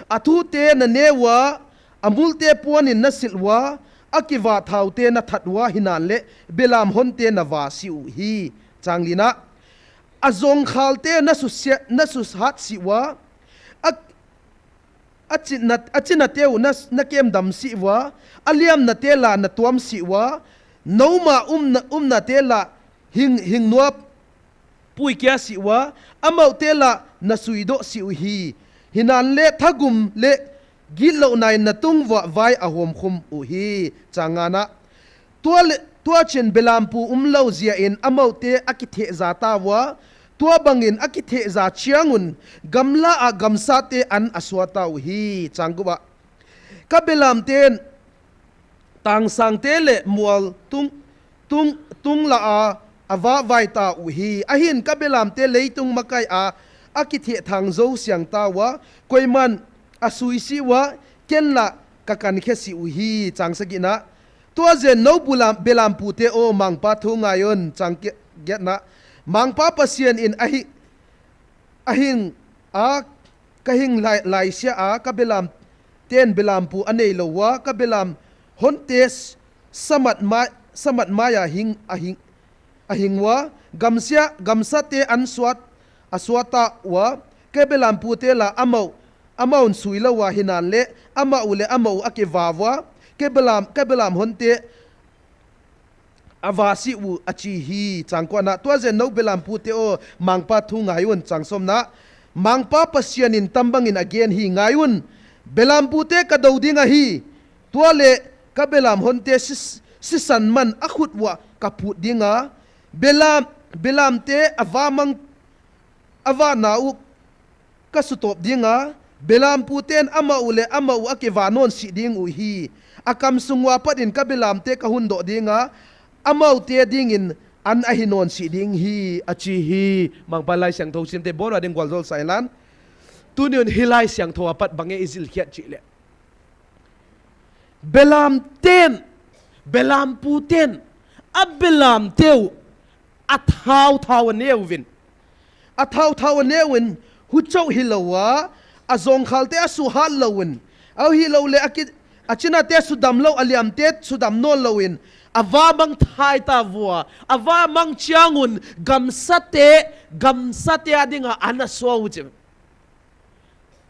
athu te na newa amulte puanin na silwa akiwa thau te na thatwa hinan le belam honte na wa siu hi changlina azong khalte na sushat siwa achina teu na kem dam siwa aliam na tela na tuam siwa noma umna tela hing nuap pui kya siwa amau tela na suido siu hi hinan le thagum le gilo nai na tungwa vai ahom khum u hi changana tua chen belampu umlo zia in amau te akithe zata wa tua bangin akithe za chiangun gamla a gamsa te an aswata u hi changuba kabelam ten tang sang te le mual tung la a awa vai ta u hi ahin kabelam te leitung makai a akithe thang zo siang ta wa koiman asui si wa kenla kakan khesi u hi changsagina tua zen no bulam belam pute o mangpa thu ngayon chang get na mangpa pasien in ahin a kahing lai sia a kabelam ten belam pu anei lo wa kabelam hontes samat maya ahing wa gamsa te answat aswata wa kabelam pu te la amau ama un sui la wa hinan le ama ule ama u ake vawa ke belam honte avasi u achi hi changkwa na to zen no belam pu te o mangpa thu ngayun changsom na mangpa pasianin tambangin again hi ngayun belam pu te ka dodinga hi to le ka belam honte sisan man akhut wa ka pu dinga belam te ava na u ka sutop dinga belam pu ten ama ule ama u ake vanon si ding u hi akam sungwa padin ka belam te ka hundo dinga amau te dingin an ahinon si ding hi achi hi mangpalai siang tho sin te bor ading gwalzol sailan tunion hilai siang tho apat bange izil khiat chi le belam puten abelam teu athau neuwin hu chau hilawa azong khalte asu hal lawin au hi lo le akit achina te su dam lo aliam te su dam no lowin awa mang thai ta vua awa mang chiangun gamsate adinga ana so uche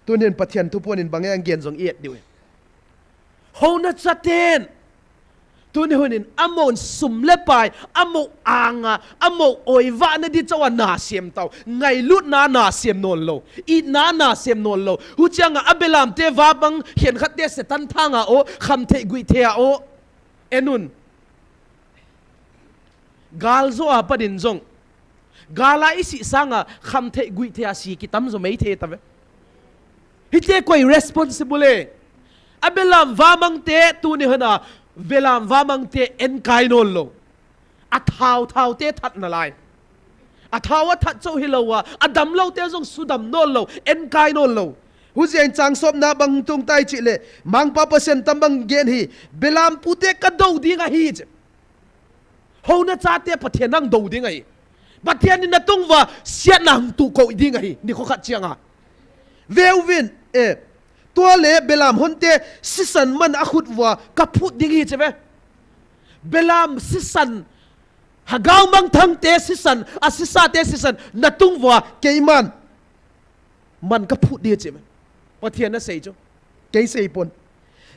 tunin pathian tuponin bange ang gen jong iet diwe hona chaten tuni hunin amon sumle pai amo anga amo oiwa na di chawa na sem taw ngai lut na sem non lo I na sem non lo hu changa abelam te wa bang hian khat te se tan thanga o kham the gui the o enun gal zo a padin jong gala isi sanga kham the gui the si kitam zo mei the tawe hite koi responsible abelam wa mang te tuni hana velam vamang te en kainol lo athau te that na lai athau that chau hilowa adam lo te jong sudam no lo en kainol lo huzian chang sop na bang tung tai chi le mang pa percent tambang gen hi belam pute ka do dinga hi hona cha te pathian nang do dinga hi pathian ni na tung wa siat nang tu ko dinga hi ni kho khat chianga vewinตัวเล่เบลามฮอนเตสิสันมันอขุดว่ากับพูดดิ้งฮีใช่ไหมเบลามสิสันหากาวมังทั้งเตสิสันอาสิสาเตสิสันนัตุงว่าเกยมันกับพูดดีใช่ไหมว่าเทียนน่ะเสียจ้ะเกยเสียปน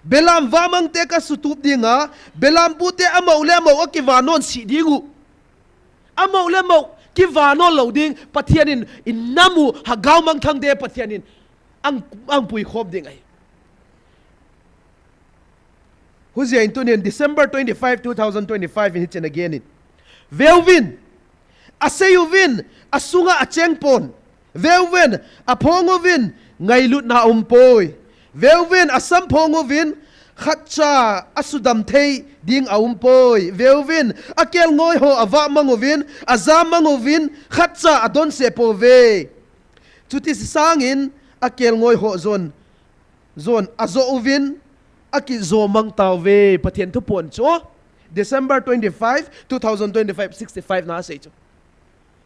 เบลามว่ามังเตก็สุตุบดิ้งอ่ะเบลามพูดเตอมาอุเลมาว่ากิวานอนสีดิ้งูอมาอุเลมากิวานอนเหล่าดิ้งปะเทียนินอินน้ำมูหากาวมังทั้งเตปะเทียนินang pui khop ding ai huzia in tunin December 25 2025 in hitchen again it velvin aseyuvin asunga achengpon velvin aphongovin ngailut na umpoi velvin asamphongovin khatcha asudam thei ding aumpoi velvin akel ngoi ho awa mangovin azam mangovin khatcha adon se pove chuti sangin akel ngoi ho zon azo uvin aki zo mang tawe pathian thu pon cho December 25 2025 65 na sei cho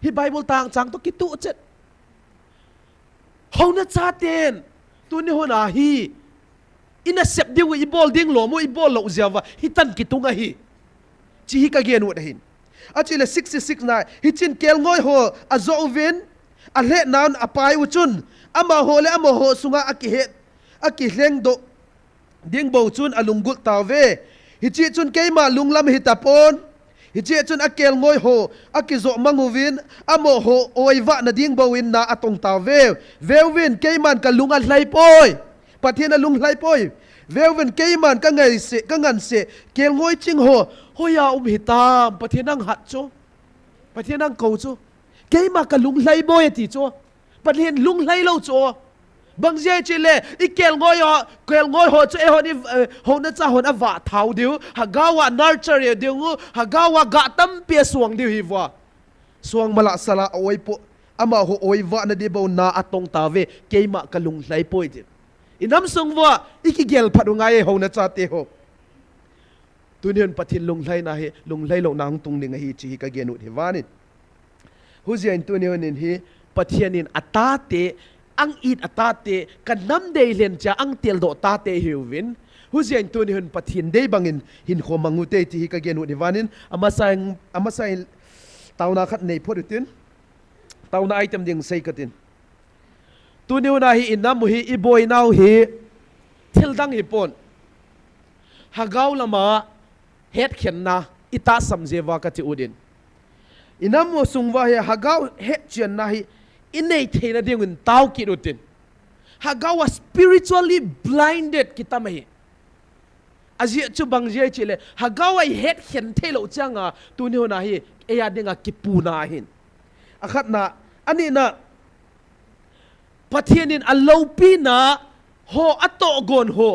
hi bible tang chang to kitu chet hona chaten tu ni hona hi ina sep ding wi bol ding lo mo i bol lo jawa hi tan kitunga hi chi hi ka gen wo dahin achile 66 na hi chin kel ngoi ho azo uvin a le nan apai uchun ama ho sunga aki hleng do ding bo chun alunggul tawe hichi chun keima lunglam hitapon hichi chun akel ngoi ho akizo manguvin amo ho oiwa na ding bowin na atong tawe vewin keiman ka lungal hlaipoi pathina lung hlaipoi vewin keiman ka ngai se ka ngan se kel ngoi ching ho hoya hitam pathinang hat cho pathinang ko cho keima ka lung hlaiboi ti cho pathin lung hlai lo cho bang je chile ikel ngoi ho che ho ni ho na cha ho na wa thau diu hagawa nurture diu hagawa ga tam pe suang diu hi wa suang mala sala oi po ama ho oi wa na de bo na atong tawe keima kalung hlai poi di inam sung wa ikigel phadunga e ho na cha te ho tunion pathin lung hlai na he lung hlai lo nang tung ning hi chi ka genu hi wanin huzian tunion in hi pathianin atate ang it atate kanam dei len cha ang tel do tate hiwin huzian tuni hun pathin dei bangin hin khomangute ti ka genu divanin amasai tauna khat nei phodutin tauna item ding sei katin tu niu na hi inam hi iboi nau hi thil dang hi pon hagau lama het khen na ita samjewa ka ti udin inam mo sungwa hi hagau het chian na hi inei theina dingin tau ki rutin hagau was spiritually blinded kitamahi azia chu bangje chile hagau ai het khen thelo changa tu niu na hi eya dinga kipuna hin akhat na ani na pathianin alopi na ho ato gon ho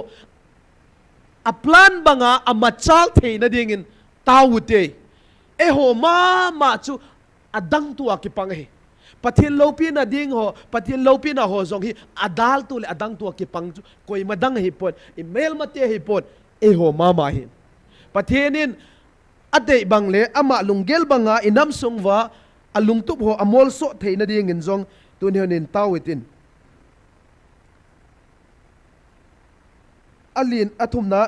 a plan banga a machal theina dingin tawute e ho ma chu adang tua ki panghe pathian lopi na ding ho pathian lopi na ho zong hi adal tu le adang tua ki pang koi madang hi pon email mate hi pon e ho ma hi pathianin ate bangle ama lungel banga inam songwa alung tup ho amol so theina dingin zong tun honin tawitin alin athumna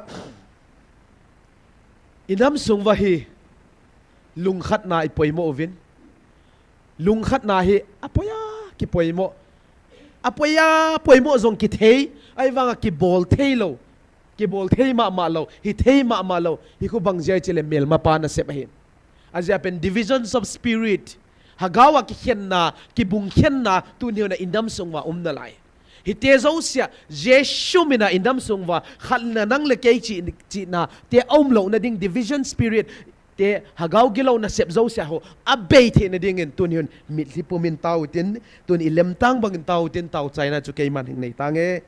inam sungwa hi lung khat na ipoimo ovin lung khat na hi apoya ki poimo apoya poimo zong ki thei ai wanga ki bol theilo ki bol thei ma lo hi thei ma lo hi ko bangjai chele mel ma pa na sep hin azia pen divisions of spirit hagawa ki khenna ki bung khenna tu ni na indam sungwa umna lai hi te zo sia jeshu mina indam sungwa khalna nang le kei chi na te om lo na ding division spirit te hagau gilo na sep zo sia ho abei the na ding en tun hyun mit li pumin tau tin tun ilem tang bang tau tin tau chaina chu kei man hing nei tange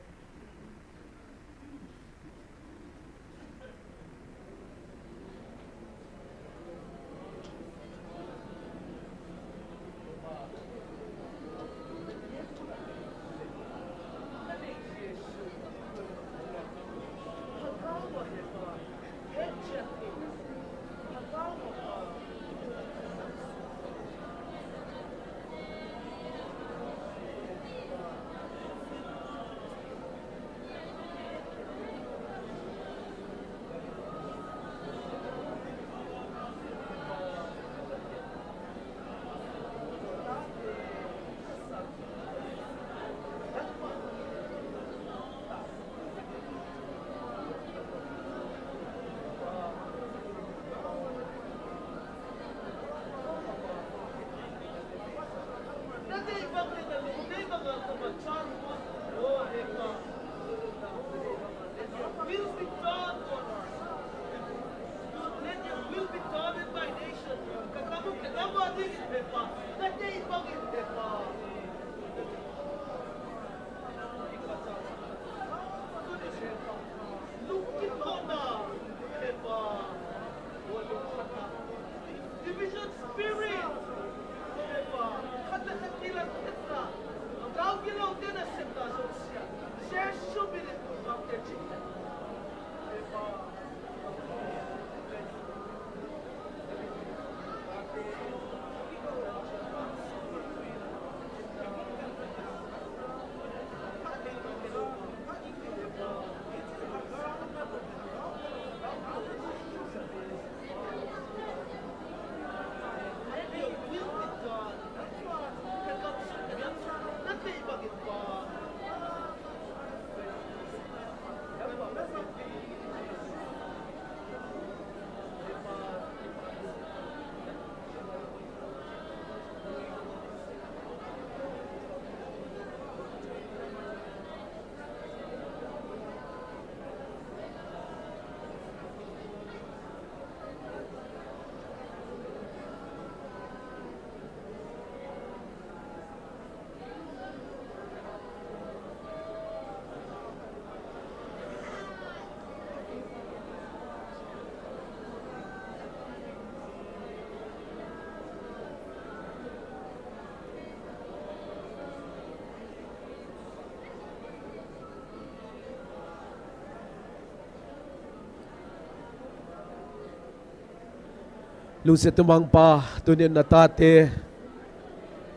lu se tumang pa tunin natate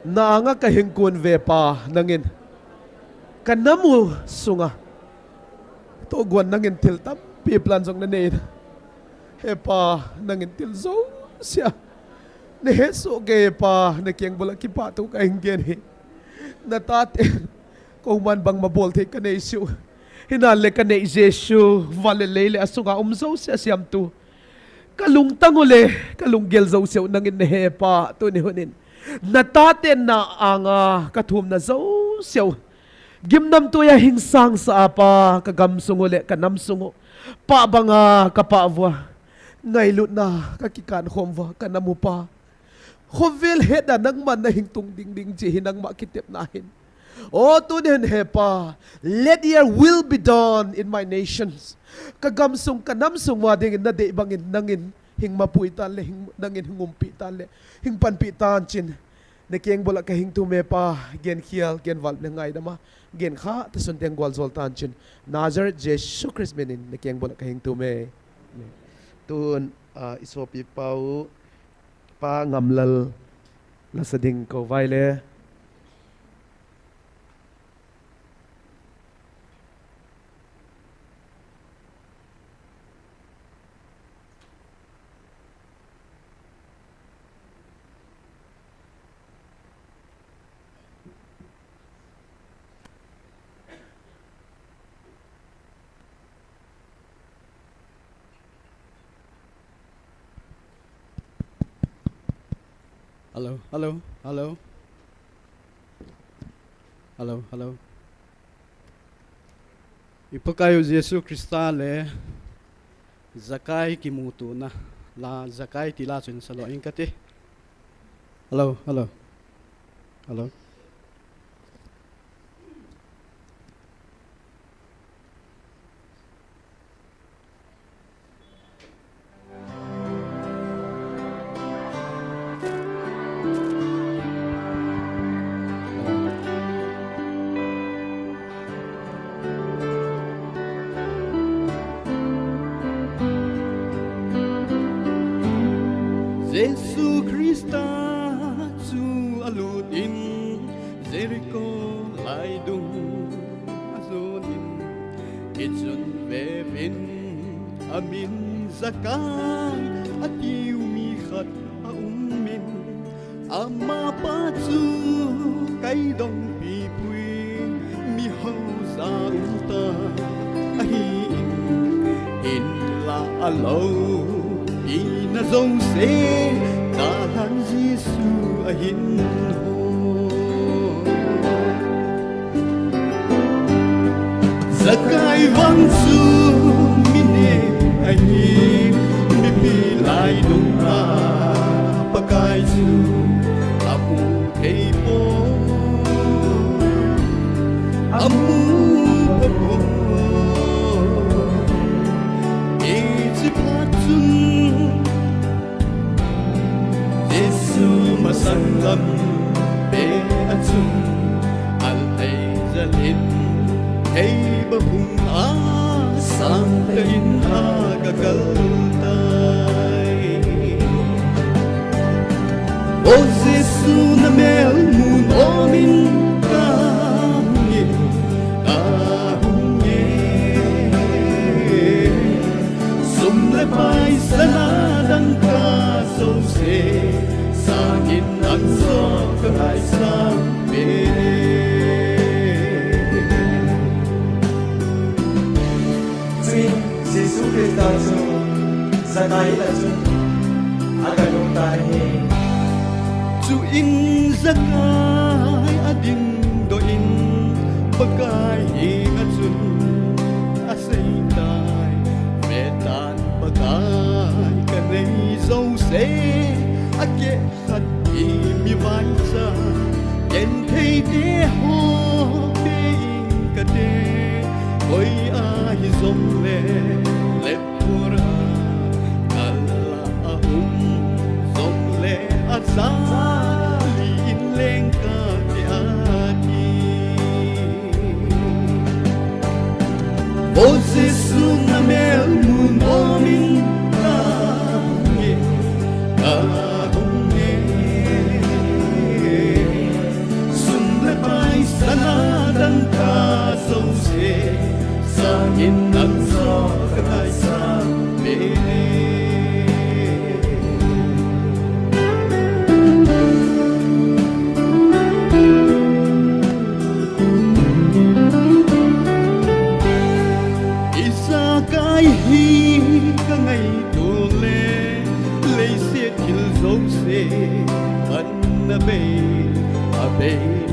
na anga ka hingkun ve pa nangin kanamu sunga to gwan nangin til tam pi plan jong na ne he pa nangin til zo sia ne he so ge pa na kyang bola ki pa tu ka hinggen he natate ko man bang mabol the ka nei siu hinan le ka nei Jesu vale le asunga zo se siam tu kalung tangule kalung gel zo se nangin ne he pa tu ni hunin nataten na anga kathum na zo seo gimnam tu ya hingsang sa apa kagam sungule kanam sungo pa banga kapavwa ngai lut na kakikan khomwa kanamupa khovel heda nang man na hingtung ding ding chi hinang makitep nahin o tu den hepa let your will be done in my nations kagam sung kanam sung wa ding na de bangin nangin hing mapui tan le hing nangin hingumpi tan le hing panpi tan chin ne keng bola ka hing tu me pa gen khial gen wal ne ngai dama gen kha ta sun teng gwal zol tan chin nazar jesu christ menin ne keng bola ka hing tu me tun isopi pau pa ngamlal la sading ko vaile Hello, hello, hello. Hello, hello. Ipakayo Yesu Krista le zakai kimutu na la zakai tila sun salo ingkati. Hello, hello. Hello. Yesu Krista zu alut in Jericho leidung azunin kitsun vevin amin zakai atiu mikhat aumin ama patu kaidong pipui mi hausa unta ahin in la alo ina dòng xe tahan Giêsu ahin ho zakai vang su mine ahin mi pi lai dong a pakai su apu kei po amu po ezi patun masangam be atsum al ay zalin ay babung asang kain agagaltay o Jesu na mel mun omin kahunye kahunye sumlepay sanadang kasose Sangin ang sokay sampe Tuwing Jesu Krista so zakai la chun agalong tahi Tuwing zakai ading doin Pagkay ingachun asay tay Metan pagkay kanay zose Ake khat mi vai sa yen thei te ho be ka te koi a hi zom le le pura kala a zom le a sa li in leng ka te a ti o Jesu na mel mun omin ka sanadang kasose sangin ang sokay sampe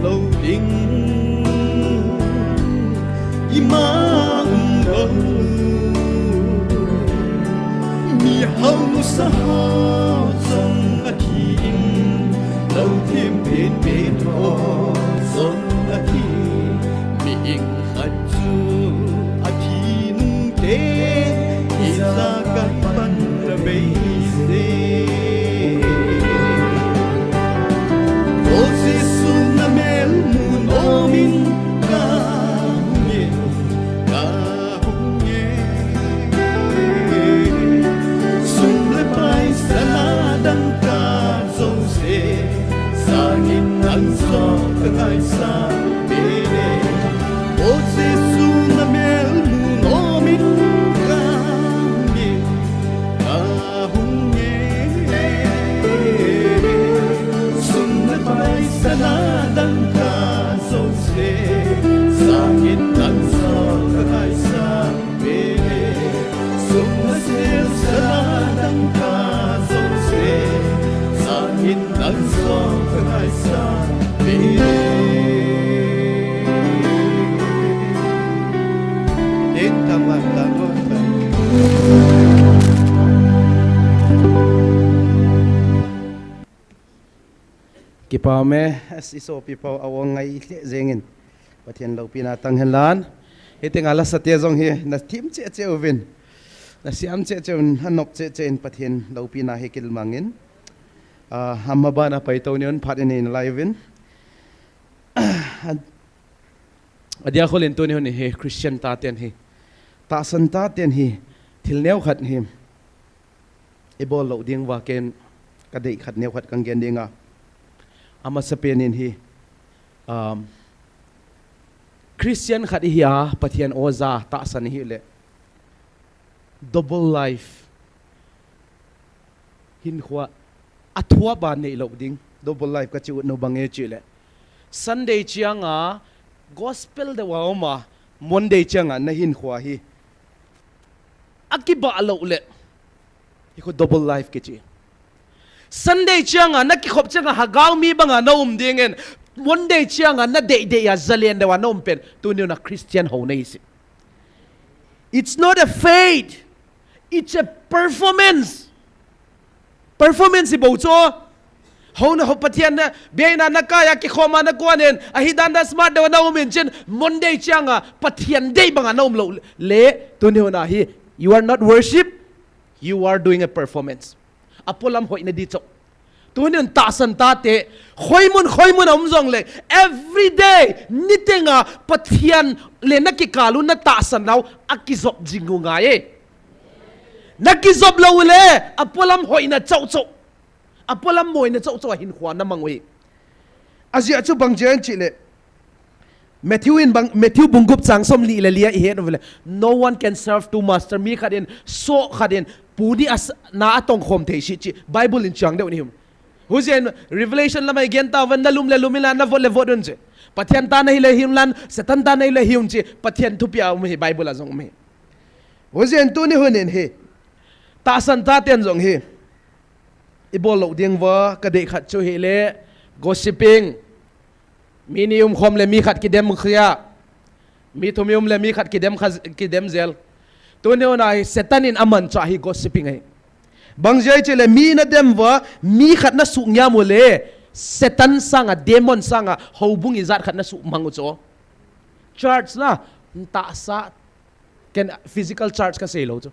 lâu đinh mang lâu mi hậu sa hao dòng a thiên lâu thêm bên bên ho dòng a thiên miệng khát chu a thiên tế isa cái ban ra bê dê o Jesus na mel mun omin ang so kay sa bene o Jesus na mel mo min kami ahunge sunna pai sanadang ka so se sakit ang so kay sa bene sunna sel sanadang ka so se sakit ang so kay sa đến thăm bạn là con kipa me asiso pipa awang ngai zengin pathian lo pina tang hen lan hiteng ala satya jong hi na thim che che ovin na siam che che hanop che che in pathian lo pina he kil mangin hamaba na paitonion phatin in live in Adia kholin tu ni honi he Christian ta ten hi ta san ta ten hi thil neu khat hi ebol lo ding wa ken ka dei khat neu khat kang gen dinga ama sapen in hi Christian khat hi ya pathian oza ta san hi le double life hin khwa athwa ban nei lo ding double life ka chu no bange chi le Sunday chianga gospel de waoma Monday chianga na hin khwa hi akiba alo le iko double life ke chi Sunday chianga na ki khop chianga hagaw mi banga na dingen Monday chianga na de ya zalian de wa nom pen tu ni na Christian ho nei si it's not a faith it's a performance ibo cho hona ho pathian na beina na kaya ki khoma na kwanen ahidan da smart de na umin chen Monday changa pathian dei banga nom lo le tu ni na hi you are not worship you are doing a performance apolam hoi na di cho tu ni ta san ta te khoimun omjong le every day nitenga pathian le na ki kalu na ta san naw akizop jingu nga ye nakizop lo le apolam hoi na chau apolam moi na chau hin khwa na mangwi azia chu bangjen chi le Matthew bungup chang som li le lia he no no one can serve two master mi khaden so khaden pudi as na atong khom thei shi chi Bible in chang de ni hum huzen revelation lamai gen ta van nalum le lumila na vole vodun je pathian ta nei le himlan satan ta nei le hium chi pathian thupia mi Bible azong me huzen tu ni hunen he ta san ta ten jong he ibol lo ding wa ka de khat chu he le gossiping minium khom le mi khat ki dem khria mi thumium le mi khat ki dem zel tu ne ona satan in aman cha hi gossiping hai bangjai che le mi na dem wa mi khat na su nya mo le satan sanga demon sanga hobung izat khat na su mangu cho church na ta sa ken physical charge ka sei lo cho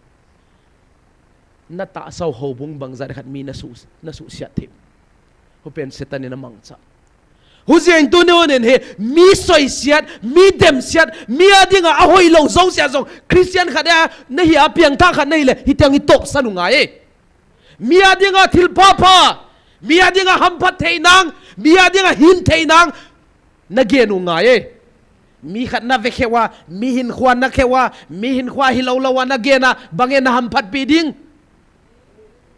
na ta sau hobung bangza khat mi na su sia thim hopen setan na mangcha huzieng tu ne onen he mi soi siat mi dem siat mi adinga a hoi lo zo sia zong Christian khada na hi apiang tha khat nei le hitang i tok sanunga e mi adinga thil papa mi adinga hamphat theinang mi adinga hin theinang na genu nga e mi khat na vekhewa mi hin khwa na khewa mi hin khwa hi lo lo na gena bangena hamphat biding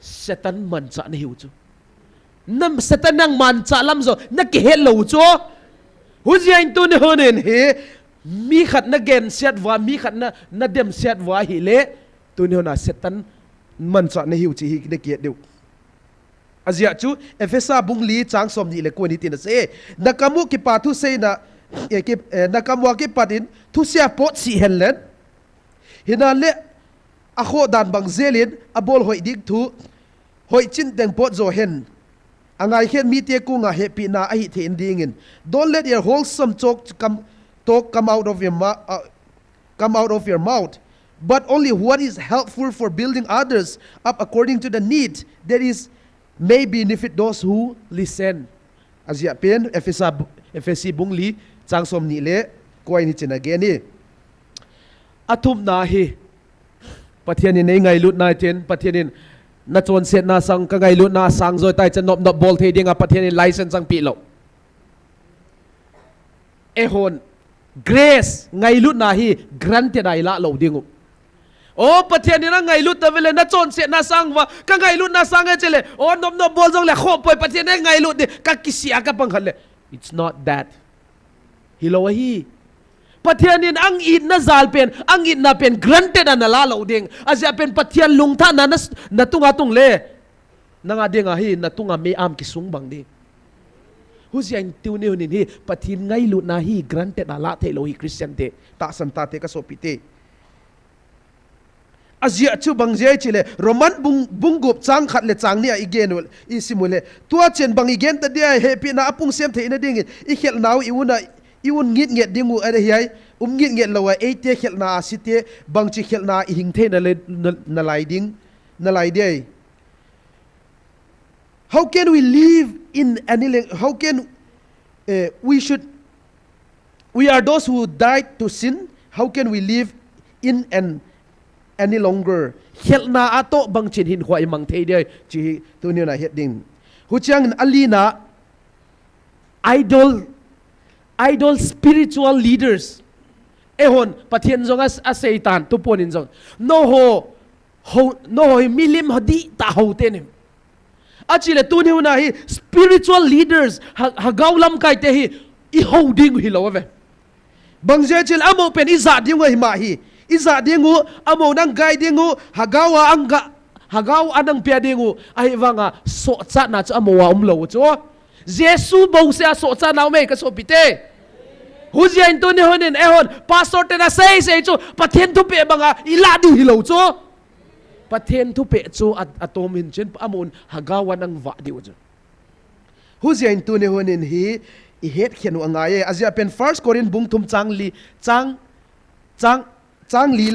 Satan man cha na hiu chu nam Satan nang man cha lam zo na ki hello cho huziang tu ne honen he mi khat na gen siat wa mi khat na dem siat wa hi le tu ne na Satan man cha na hiu chi hi de kiet deu azia chu efesa bung li chang som ni le ko ni tin se nakamu ki pa thu se na ki nakamwa ki patin thu sia pot si helen hina le a kho dan bang zelin a bol hoi dik thu hoi chin teng pot zo hen angai khen mi te ku nga happy na a hi the ending in don't let your wholesome talk come out of your mouth, but only what is helpful for building others up according to the need that is may benefit those who listen. Azia pen efesi bungli chang som ni le koi ni china ge ni athum na hi pathian ni ngai lut na ten pathian na chon set na sang ka ngai lut na sang zoi tai chan nop nop bol the ding a pathian license sang pi lo ehon grace ngai lut na hi granted ai la lo dingu o pathian ni na ngai lut ta vele na chon set na sang wa ka ngai lut na sang e chele o nop nop bol jong le kho poi pathian ni ngai lut ni ka kisia ka pang khale it's not that hilowa hi pathian in ang it na zal pen ang it na pen granted an la lo ding azia pen pathian lung tha na tunga tung le nanga ding a hi na tunga me am ki sung bang ding husian tu ne hunin hi pathin ngai lu na hi granted ala the lo hi christian te ta san ta te ka so pi te azia chu bang je chile roman bung gup chang khat le chang ni a igen i simule tua chen bang igen ta dia happy na apung sem the ina ding i khel naw i un ngit nget dingu ada hiai ngit nget lawa e te khel na site bang chi khel na hing the na le na lai ding na lai dei. How can we live in any how can we are those who died to sin, how can we live in any longer khel na ato bang chin hin khwai mang thei dei chi tu ni na het ding hu chang alina idol spiritual leaders ehon pathian zonga a satan tu ponin zong no ho milim hodi ta hoten achile tu ni na hi spiritual leaders ha gaulam kai te hi i holding hi love bangje chil amo pen iza dingo hi ma hi iza dingo amo nang gai dingo hagawa anga hagaw anang pia dingo ai wanga so cha na cha amo wa umlo cho jesu bo se so cha naw me ka so pite huzia in tu ni honin ehon pastor te na sei cho pathian tu pe banga ila du hi lo cho pathian thu pe chu atom hin chen amun hagawan ang va diu chu huzia in tu ne honin hi I het khenu anga ye azia pen first korin bung thum chang li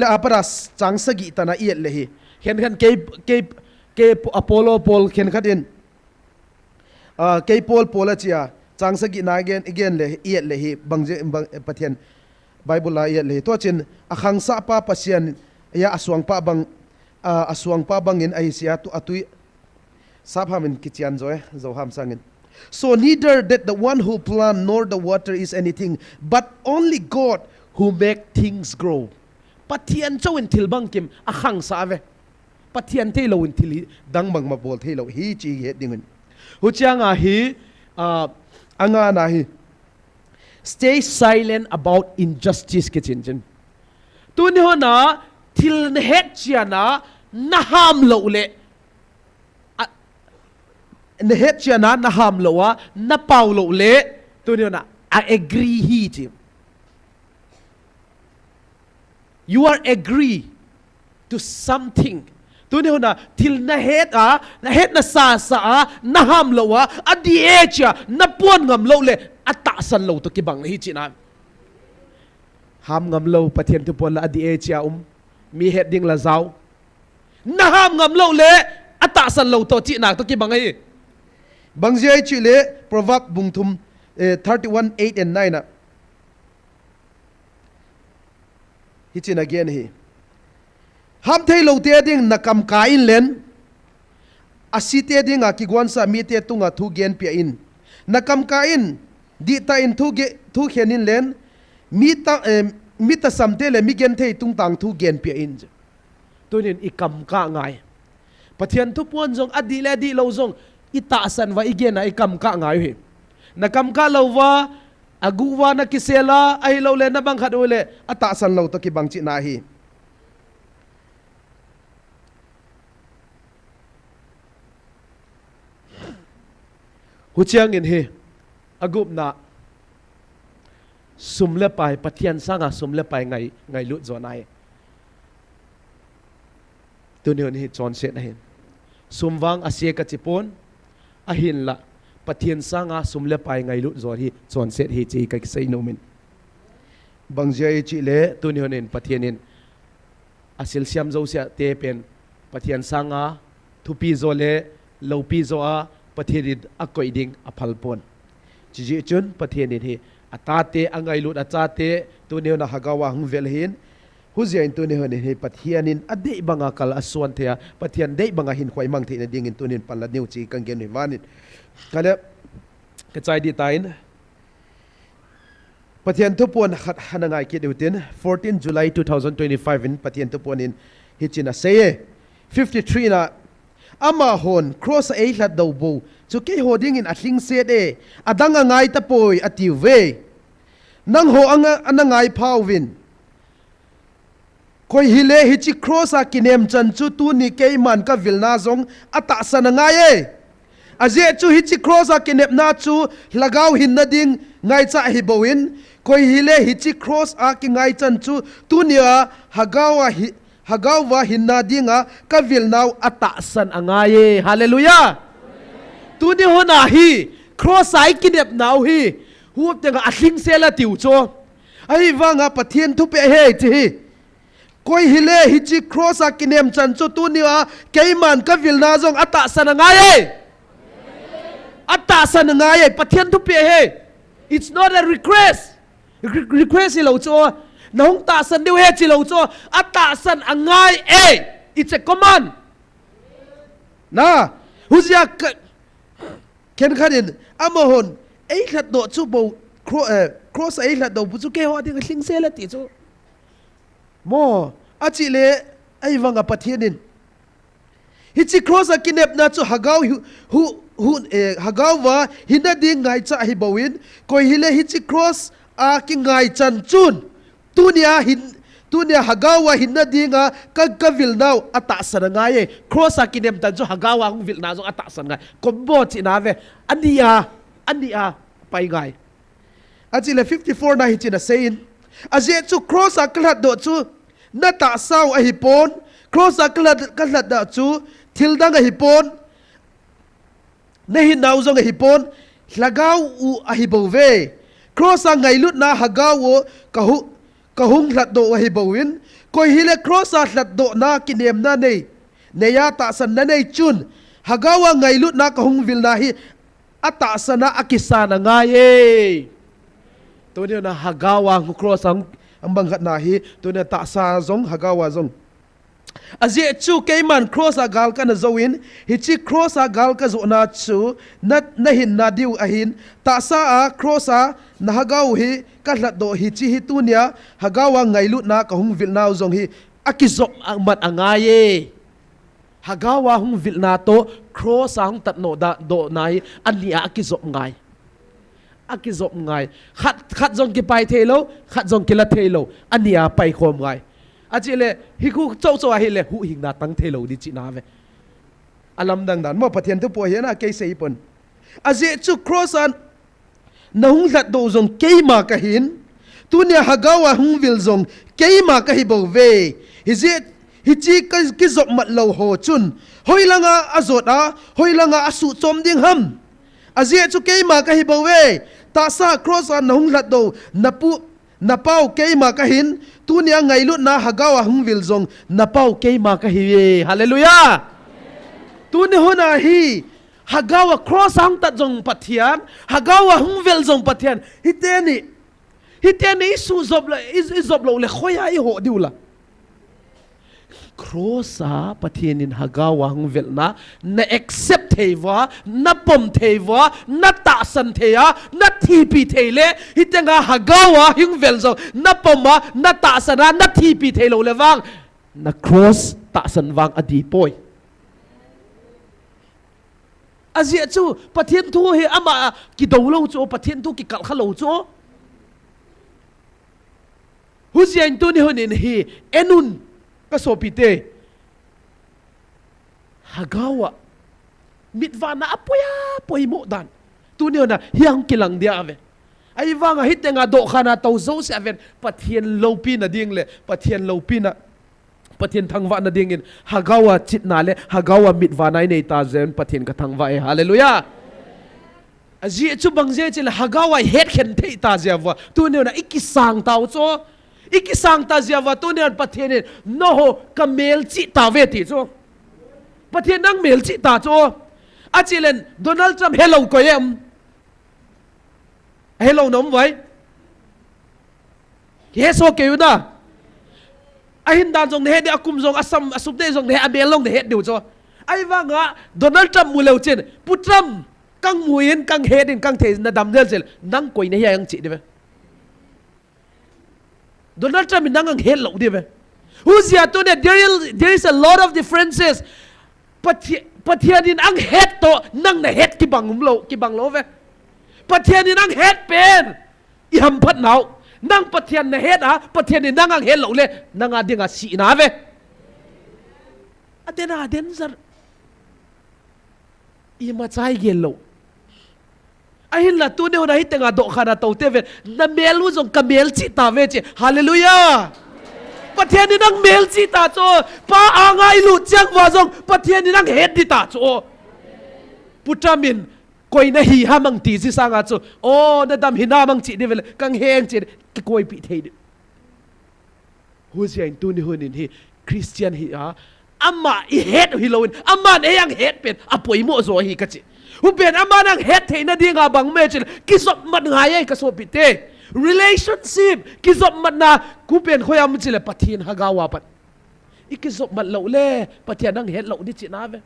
la apara chang sagi tana iet le hi khen ke apollo pol khen khatin ke pol achia chang sagi na again le iet le hi bangje pathian bible la iet le to chin akhang sa pa pasian ya aswang pa bang in ai sia tu atui sabhamin kichian zo ham sangin. So neither that the one who plant nor the water is anything, but only God who make things grow. Pathian chow in til bang kim akhang sa ve pathian te lo in til dang bang ma bol the lo hi chi he dingun hu changa hi anga na hi stay silent about injustice kitchen tu ni ho na til het chiana na ham lo le na het chiana na ham lo wa na pau lo le tu ni na I agree hi chi you are agree to something tu ni ho na til na het na sa na ham lo wa Adia cha na pon ngam lo le ata san lo to ki bang hi chi na ham ngam lo pathian tu pon la Adia cha mi het ding la zau na ham ngam lo le ata san lo to chi na to ki bang hi bang je chi le proverb bung thum 31:8 and 9 hi chin again hi ham thei lo te ding nakam ka in len asite ding a ki gwan sa mi te tunga thu gen pia in nakam ka in di ta in thu khen in len mi ta sam te le mi gen thei tung tang thu gen pia in tunin ikam ka ngai pathian thu pon jong adi le di lo jong ita san wa igen na ikam ka ngai hi nakam ka lo wa aguwa na kisela ai lo le na bang khat ole ata san lo to ki bang chi na hi hu chiang in hi agup na sum le pai pathian sanga sum le pai ngai lut zo nai tu ni hi chon set na hin sum wang asia ka chipon a hin la pathian sanga sum le pai ngai lut zo hi chon set hi chi ka sei no min bang jai chi le tu ni honin pathianin asil siam zo sia te pen pathian sanga thupi zo le lopi zo a pathianin akoi ding aphal pon chi ji chun pathianin hi atate angai lut achate tu ne na hagawa hung vel hin hu ziain tu ne honin hi pathianin ade banga kal aswan thea pathian dei banga hin khoi mang the na ding in tunin palla new chi kang gen ni wanin kale ka chai di tain pathian tu pon khat hanangai ki dutin 14 July 2025 in pathian tu pon in hichina seye 53 na ama hon cross a hlat do bo chu ke hoding in atling se de adanga ngai ta poi atiu ve nang ho anga anangai phawin koi hile hichi cross a kinem chan chu tu ni ke man ka vilna zong ata sanangai e aje chu hichi cross a kinep na chu lagaw hin na ding ngai cha hi boin koi hile hichi cross a ki ngai chan chu tu nia hagawa hinna dinga ka vilnaw ata san angaye hallelujah tu ni hona hi cross ai kinep naw hi huop tenga atling sela tiu cho ai wanga pathian thu pe he chi koi hile hichi cross a kinem chan chu tu nia keiman ka vilna zong ata san angaye ata san angaye pathian thu pe he it's not a request lo cho nong ta san diu he chi lo cho ata san angai e it's a command na huzia ken khanin amahon ei khat do chu bo cross ei khat do bu chu ke ho ding hling se la ti chu mo achi le ai wanga pathianin hichi cross a kinep na chu hagaw hu hagawa hinna ding ngai cha hi bowin koi hile hichi cross a ki ngai chan chun tunia hagawa hinna dinga ka vilnaw ata sanangai cross a kinem tan chu hagawa hung vilna zo ata sanangai kombo chi na ve ania pai gai achile 54 na hichina sein aje chu cross a klat do chu na ta saw a hipon cross a klat da chu thildang a hipon nehi naw zong a hipon lagaw u a hibove cross a ngailut na hagawo kahung hlat do hi bowin koi hile cross a hlat do na kinem na nei neya ta san na nei chun hagawa ngailut na kahung vil na hi ata sana akisana nga ye to ne na hagawa cross ang ambang khat na hi to ne ta sa zong hagawa zong aje chu keiman cross a gal ka na zoin hichi cross a gal ka zo na chu na hin na diu a hin ta sa a cross a na hagaw hi ka hlat do hichi hi tunia hagawa ngailut na ka hung vil naw zong hi akizop mat angaye hagawa hung vil na to cross a hung tat no da do nai ania akizop ngai khat zong ki pai thelo khat zong ki la thelo ania pai khom ngai achile hi ku chau hi le hu hing na tang thelo di chi na ve alam dang dan mo pathian tu po hian a ke sei pon aje chu cross an na hung hlat do zong keima ka hin tunia hagawa hung vil zong keima ka hi bo ve hi chi ki zop mat lo ho chun hoilanga azota hoilanga asu chom ding ham aje chu keima ka hi bo ve ta sa cross an na hung hlat do na pau keima ka hin tunia ngailut na hagawa hung vil zong na pau keima ka hi hallelujah tuni hona hi hagawa cross ang tat zong pathian hagawa hung vel zong pathian hiteni isu zoblo le khoya I ho diula cross a pathianin hagawa hung vel na accept theiwa na pom theiwa na ta san theya na thipi theile hitenga hagawa hung vel zong na poma na ta sana na thipi theilo le wang na cross ta san wang adi poi azia chu pathian thu he ama ki dolo chu pathian thu ki kal khalo chu husian tu ni honin hi enun ka sopite hagawa mitwa na apoya poi mo dan tu ni na hiang kilang dia ave ai wanga hitenga do khana to zo se aven pathian lopi na ding le pathian lopi na pathian thangwa na ding in hagawa chitna le hagawa mitwa nai nei ta zen pathian ka thangwa e hallelujah aji chu bangje chil hagawa het khen thei ta jawa tu ni na ikisang tau cho ikisang ta jawa tu ni pathian no ho kamel chi ta ve ti cho pathian nang mel chi ta cho achilen Donald Trump hello ko yam hello nom vai ke so ke uda ahin dan jong ne de akum jong asam asup de jong ne abelong de het du cho ai wa nga Donald Trump mu leu chen putram kang muin kang hedin kang the na dam del sel nang koi ne yang chi de Donald Trump nang ang hello de be who's ya to there is a lot of differences pathianin ang het to nang na het ki bang lo ve pathianin ang het pen i ham phat nau nang pathian na het a pathianin nang ang het lo le nang a dinga si na ve atena den zar i ma chai gel lo ahin la tu ne hona hitenga do khana to te ve na melu jong kamel chi ta ve che hallelujah pathian nang mel chi ta cho pa angai lu chang wa jong pathian nang het di ta cho putamin koi na hi hamang ti si sanga cho o na dam hina mang chi de vel kang heng chi ki koi pi thei de hu sian tu ni hunin hi Christian hi a amma i het hi loin amma ne yang het pen apoi mo zo hi ka chi hu pen amma nang het thei na dinga bang me chi ki sop mat ngai ai ka so pi te relationship kizop mat na kupen khoyam chile pathin hagawa pat ikizop mat lo le pathian nang het lo di chi na ve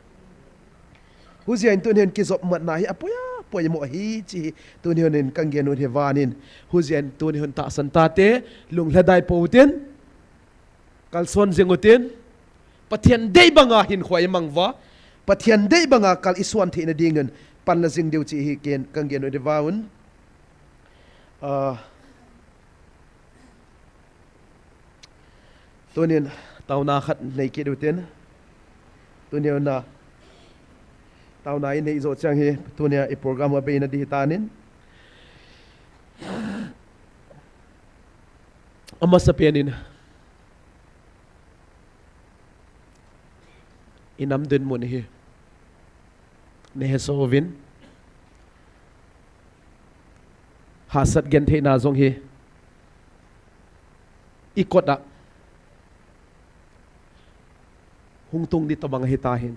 huzian tu nen kizop mat na hi apoya poya mo hi chi tu nen kang gen he wanin huzian tu nen ta san ta te lung hladai poten kal son zengoten pathian dei banga hin khoi mangwa pathian dei banga kal iswan the na dingen pan la jing deu chi hi ken kang gen he waun tunin tauna khat nei ke duten tunia na tauna in nei zo chang hi tunia i program wa be na di tanin ama sapianin inam den mon hi ne sovin hasat gen the na zong hi ikota hungtung di tabang hitahin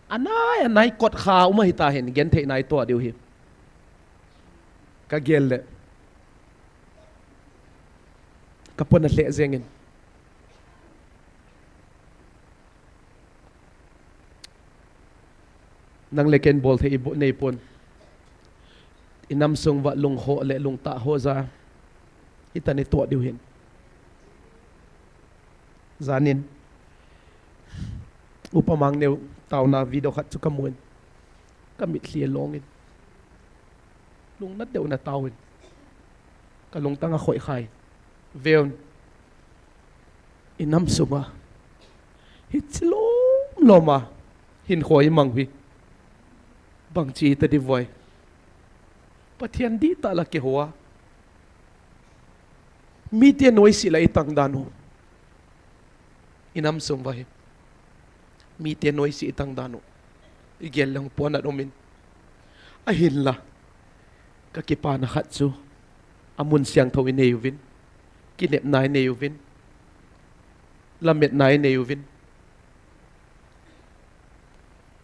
anay kot kha uma hitahin gen the nai to diu hi ka gel le kapon na le zengin nang leken bol the ibu nei pon inam sung wa lung ho le lung ta ho za itani to diu hin zanin upamang neu tauna video khat chu kamun kamit hlia longin lung nat deu na tawin kalung tanga khoi khai veon inam sunga hitlom loma hin khoi mangwi bang chi ta di voi pathian di ta la ke hoa mi te noi si lai tang danu inam sum vai mi te noi si tang danu igel lang po na domin ahin la ka ki pa na khat chu amun siang tho in neuvin kinep nai neuvin lamet nai neuvin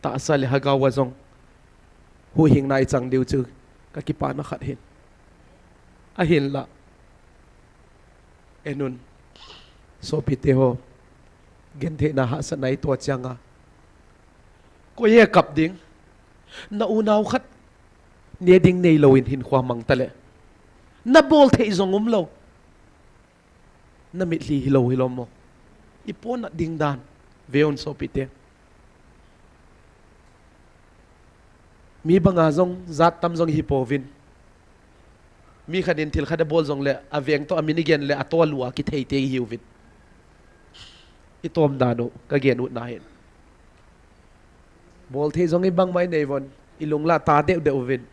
ta sa le hagawa zong hu hing nai chang diu chu ka ki pa na khat hin ahin la enun so pite ho gen the na ha sa nai to changa ko ye kap ding na unaw khat ne ding nei loin hin khwa mang tale na bol thei zongum lo na mit li hilo hilom mo ipon na ding dan veon so pite mi banga zong zat tam zong hipovin mi khanin thil khada bol zong le aveng to amini gen le atolwa ki thei te hiuvin itom dano ka gen ut na hin bol thei zong i bang mai nei von ilung la ta de ovin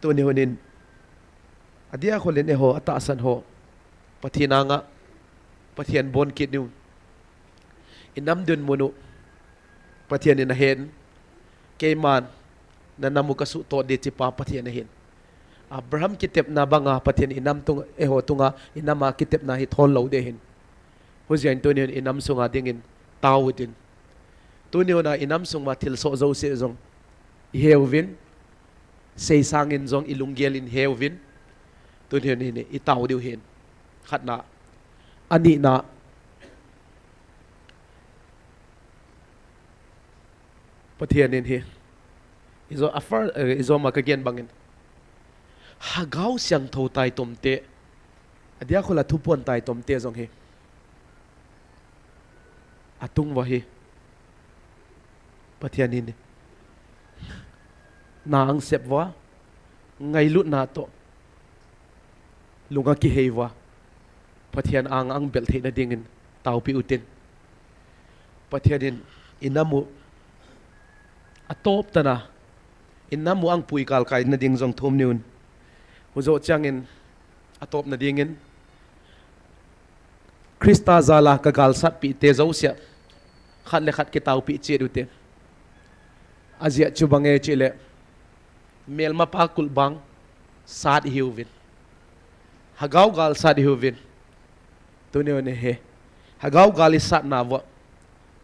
tu ni honin adia kholin e ho ata san ho pathina nga pathian bon kit nu inam dun munu pathian in hen keman na namu kasu to de chi pa pathian hen Abraham kitep na banga pathian inam tung e ho tunga inama kitep na hi thol lo de hen hozian tu ni inam sunga dingin tawutin tu ni na inam sung ma thil so zo se zong hewvin sei sangin zong ilunggelin hewvin tu ni i taw diu hen khatna ani na pathian in hi izo afar izo makagen bangin hagau siang tho tai tomte adia khola thupon tai tomte zong he atung wa hi pathian in na ang sepwa ngai lut na to lunga ki heiwa pathian ang bel thei na dingin tau pi utin pathian in inamu atop tana inamu ang pui kal kai na ding jong thum niun huzo changin atop na dingin krista zala ka gal sat pi te zo sia khat le khat ki tau pi che ute azia chubange chile melma pa kul bang sat hiuvin hagau gal sat hiuvin tune ne he hagau gal sat na wa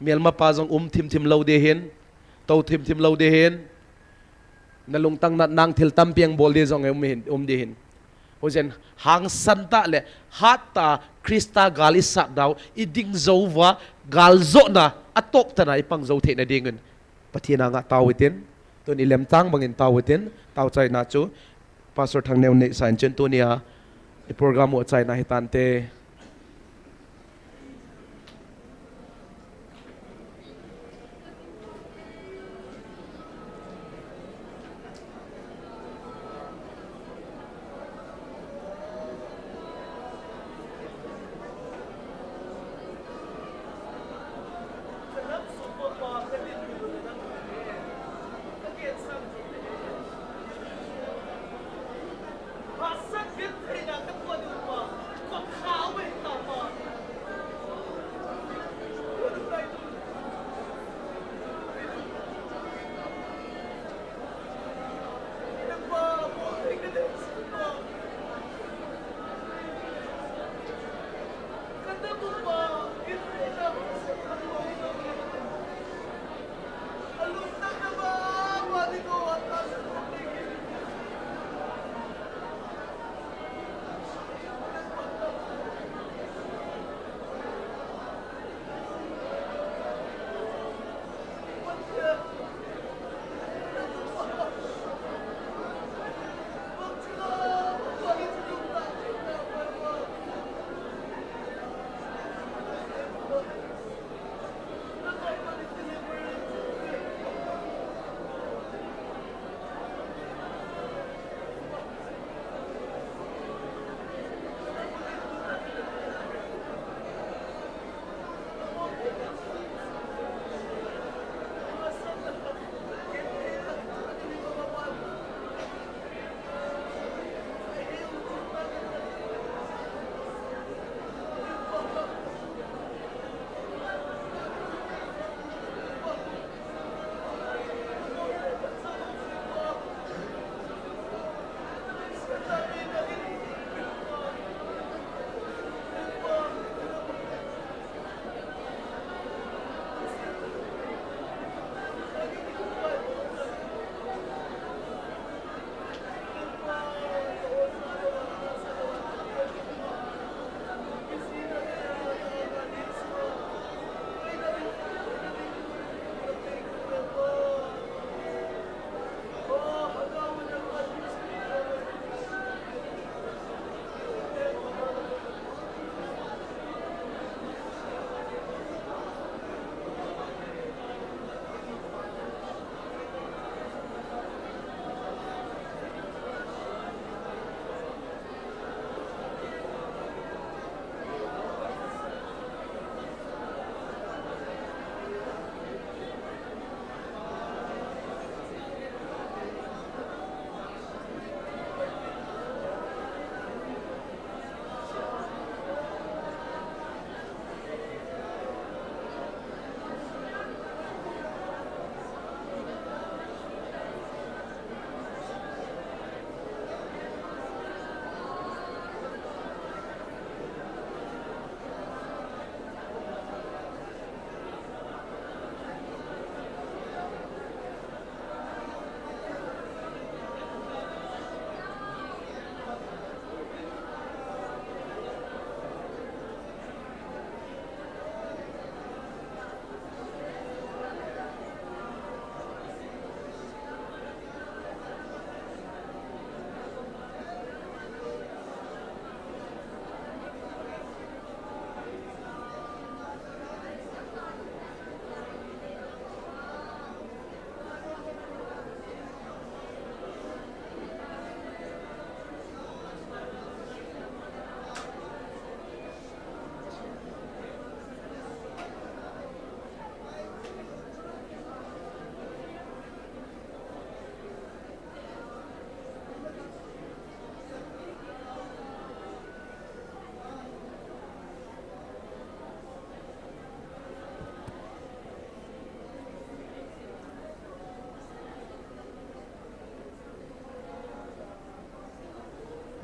melma pa jong thim lo de hen to thim lo de hen na lung tang nat nang thil tam piang bol de jong em de hen hojen hang santa le hatta krista gali sat daw iding zowa gal zo na atop tana ipang zo the na dingun pathina nga tawitin tun ilem tang bangin tawitin taw chai na chu pastor thang new ne san chen tunia i program mo chai na hitante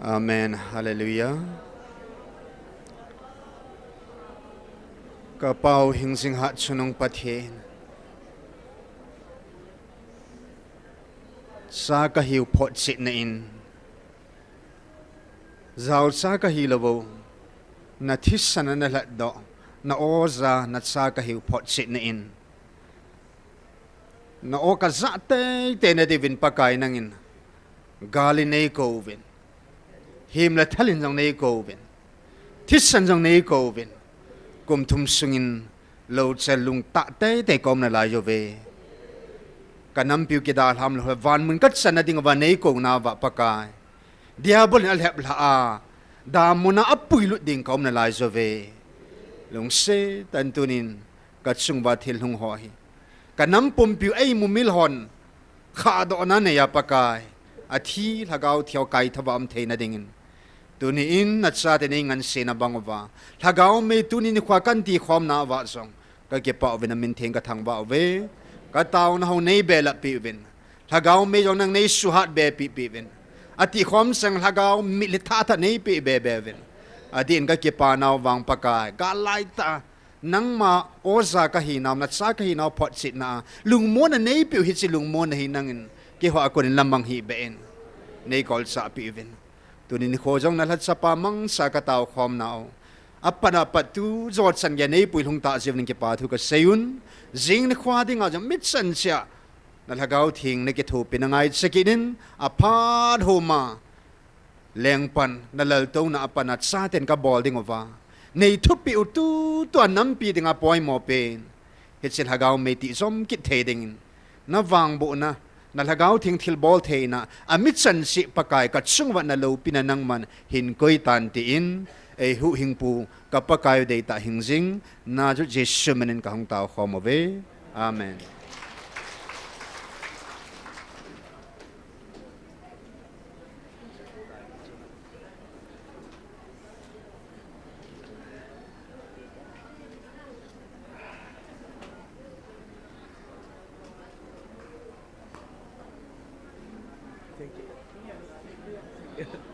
Amen. Hallelujah. Kapau hing sing hat sunong pathin. Sa kahiu pot sit na in. Zaul sa kahilabo. Na tisana na latdo. Na oza na sa kahiu pot sit na in. Na o kazate tenadivin pakay nangin. Gali NIKHO vin. Him la talin jong NIKHO vin. Tisan jong NIKHO vin. Kum thum sungin lo chelung ta te kom na la yo ve. Kanam piu ki dal ham lo van mun kat san ding wa NIKHO na wa pakay. Diabol al hep la a. Da muna apui lu ding kom na la yo ve. Lung se tan tunin kat sung wa thil hung ho hi. Kanam pum piu ai mu mil hon. Kha do na ne ya pakay. Athi lagaw thiaw kai thawam theina dingin. Tuni in nat sa tening an sena bangova. Lagaw me tuni ni khwa kan ti khom na wa song. Ka ke pa ven min theng ka thang ba ve. Ka taw na ho nei bela pi ven. Lagaw me jong nang nei suhat be pi ven. Ati khom sang lagaw mi le tha tha nei pi be ven. Adin ka ke pa naw wang pakai. Ga lai ta nang ma oza ka hi nam nat sa ka hi naw pot sit na. Lung mo na nei pi hi si lung mo na hi nangin. Ki ho ako nin lamang hi ben. Nei kol sa pi ven. Tunin ni khojong na lat sa pamang sa kataw khom nao. Apana patu zot san ya nei pui lung ta jiv ning ki pa thu ka sayun. Jing ni khwa ding a jam mit san sia. Na lagaw thing ne ki thu pinangai sakinin apad homa. Lengpan na lalto na apanat sa ten ka bol ding ova. Nei thu pi utu to nampi ding a poi mo pen. Hitsil hagaw me ti som kit the ding. Na wang bo na. Nalagaw ting til bol the na amit san si pakay kat sungwa na lo pinanang man hin koy tan tiin e hu hingpu kapakayo data hingjing na ju Jesu manin kahong tao khomove. Amen. Thank you.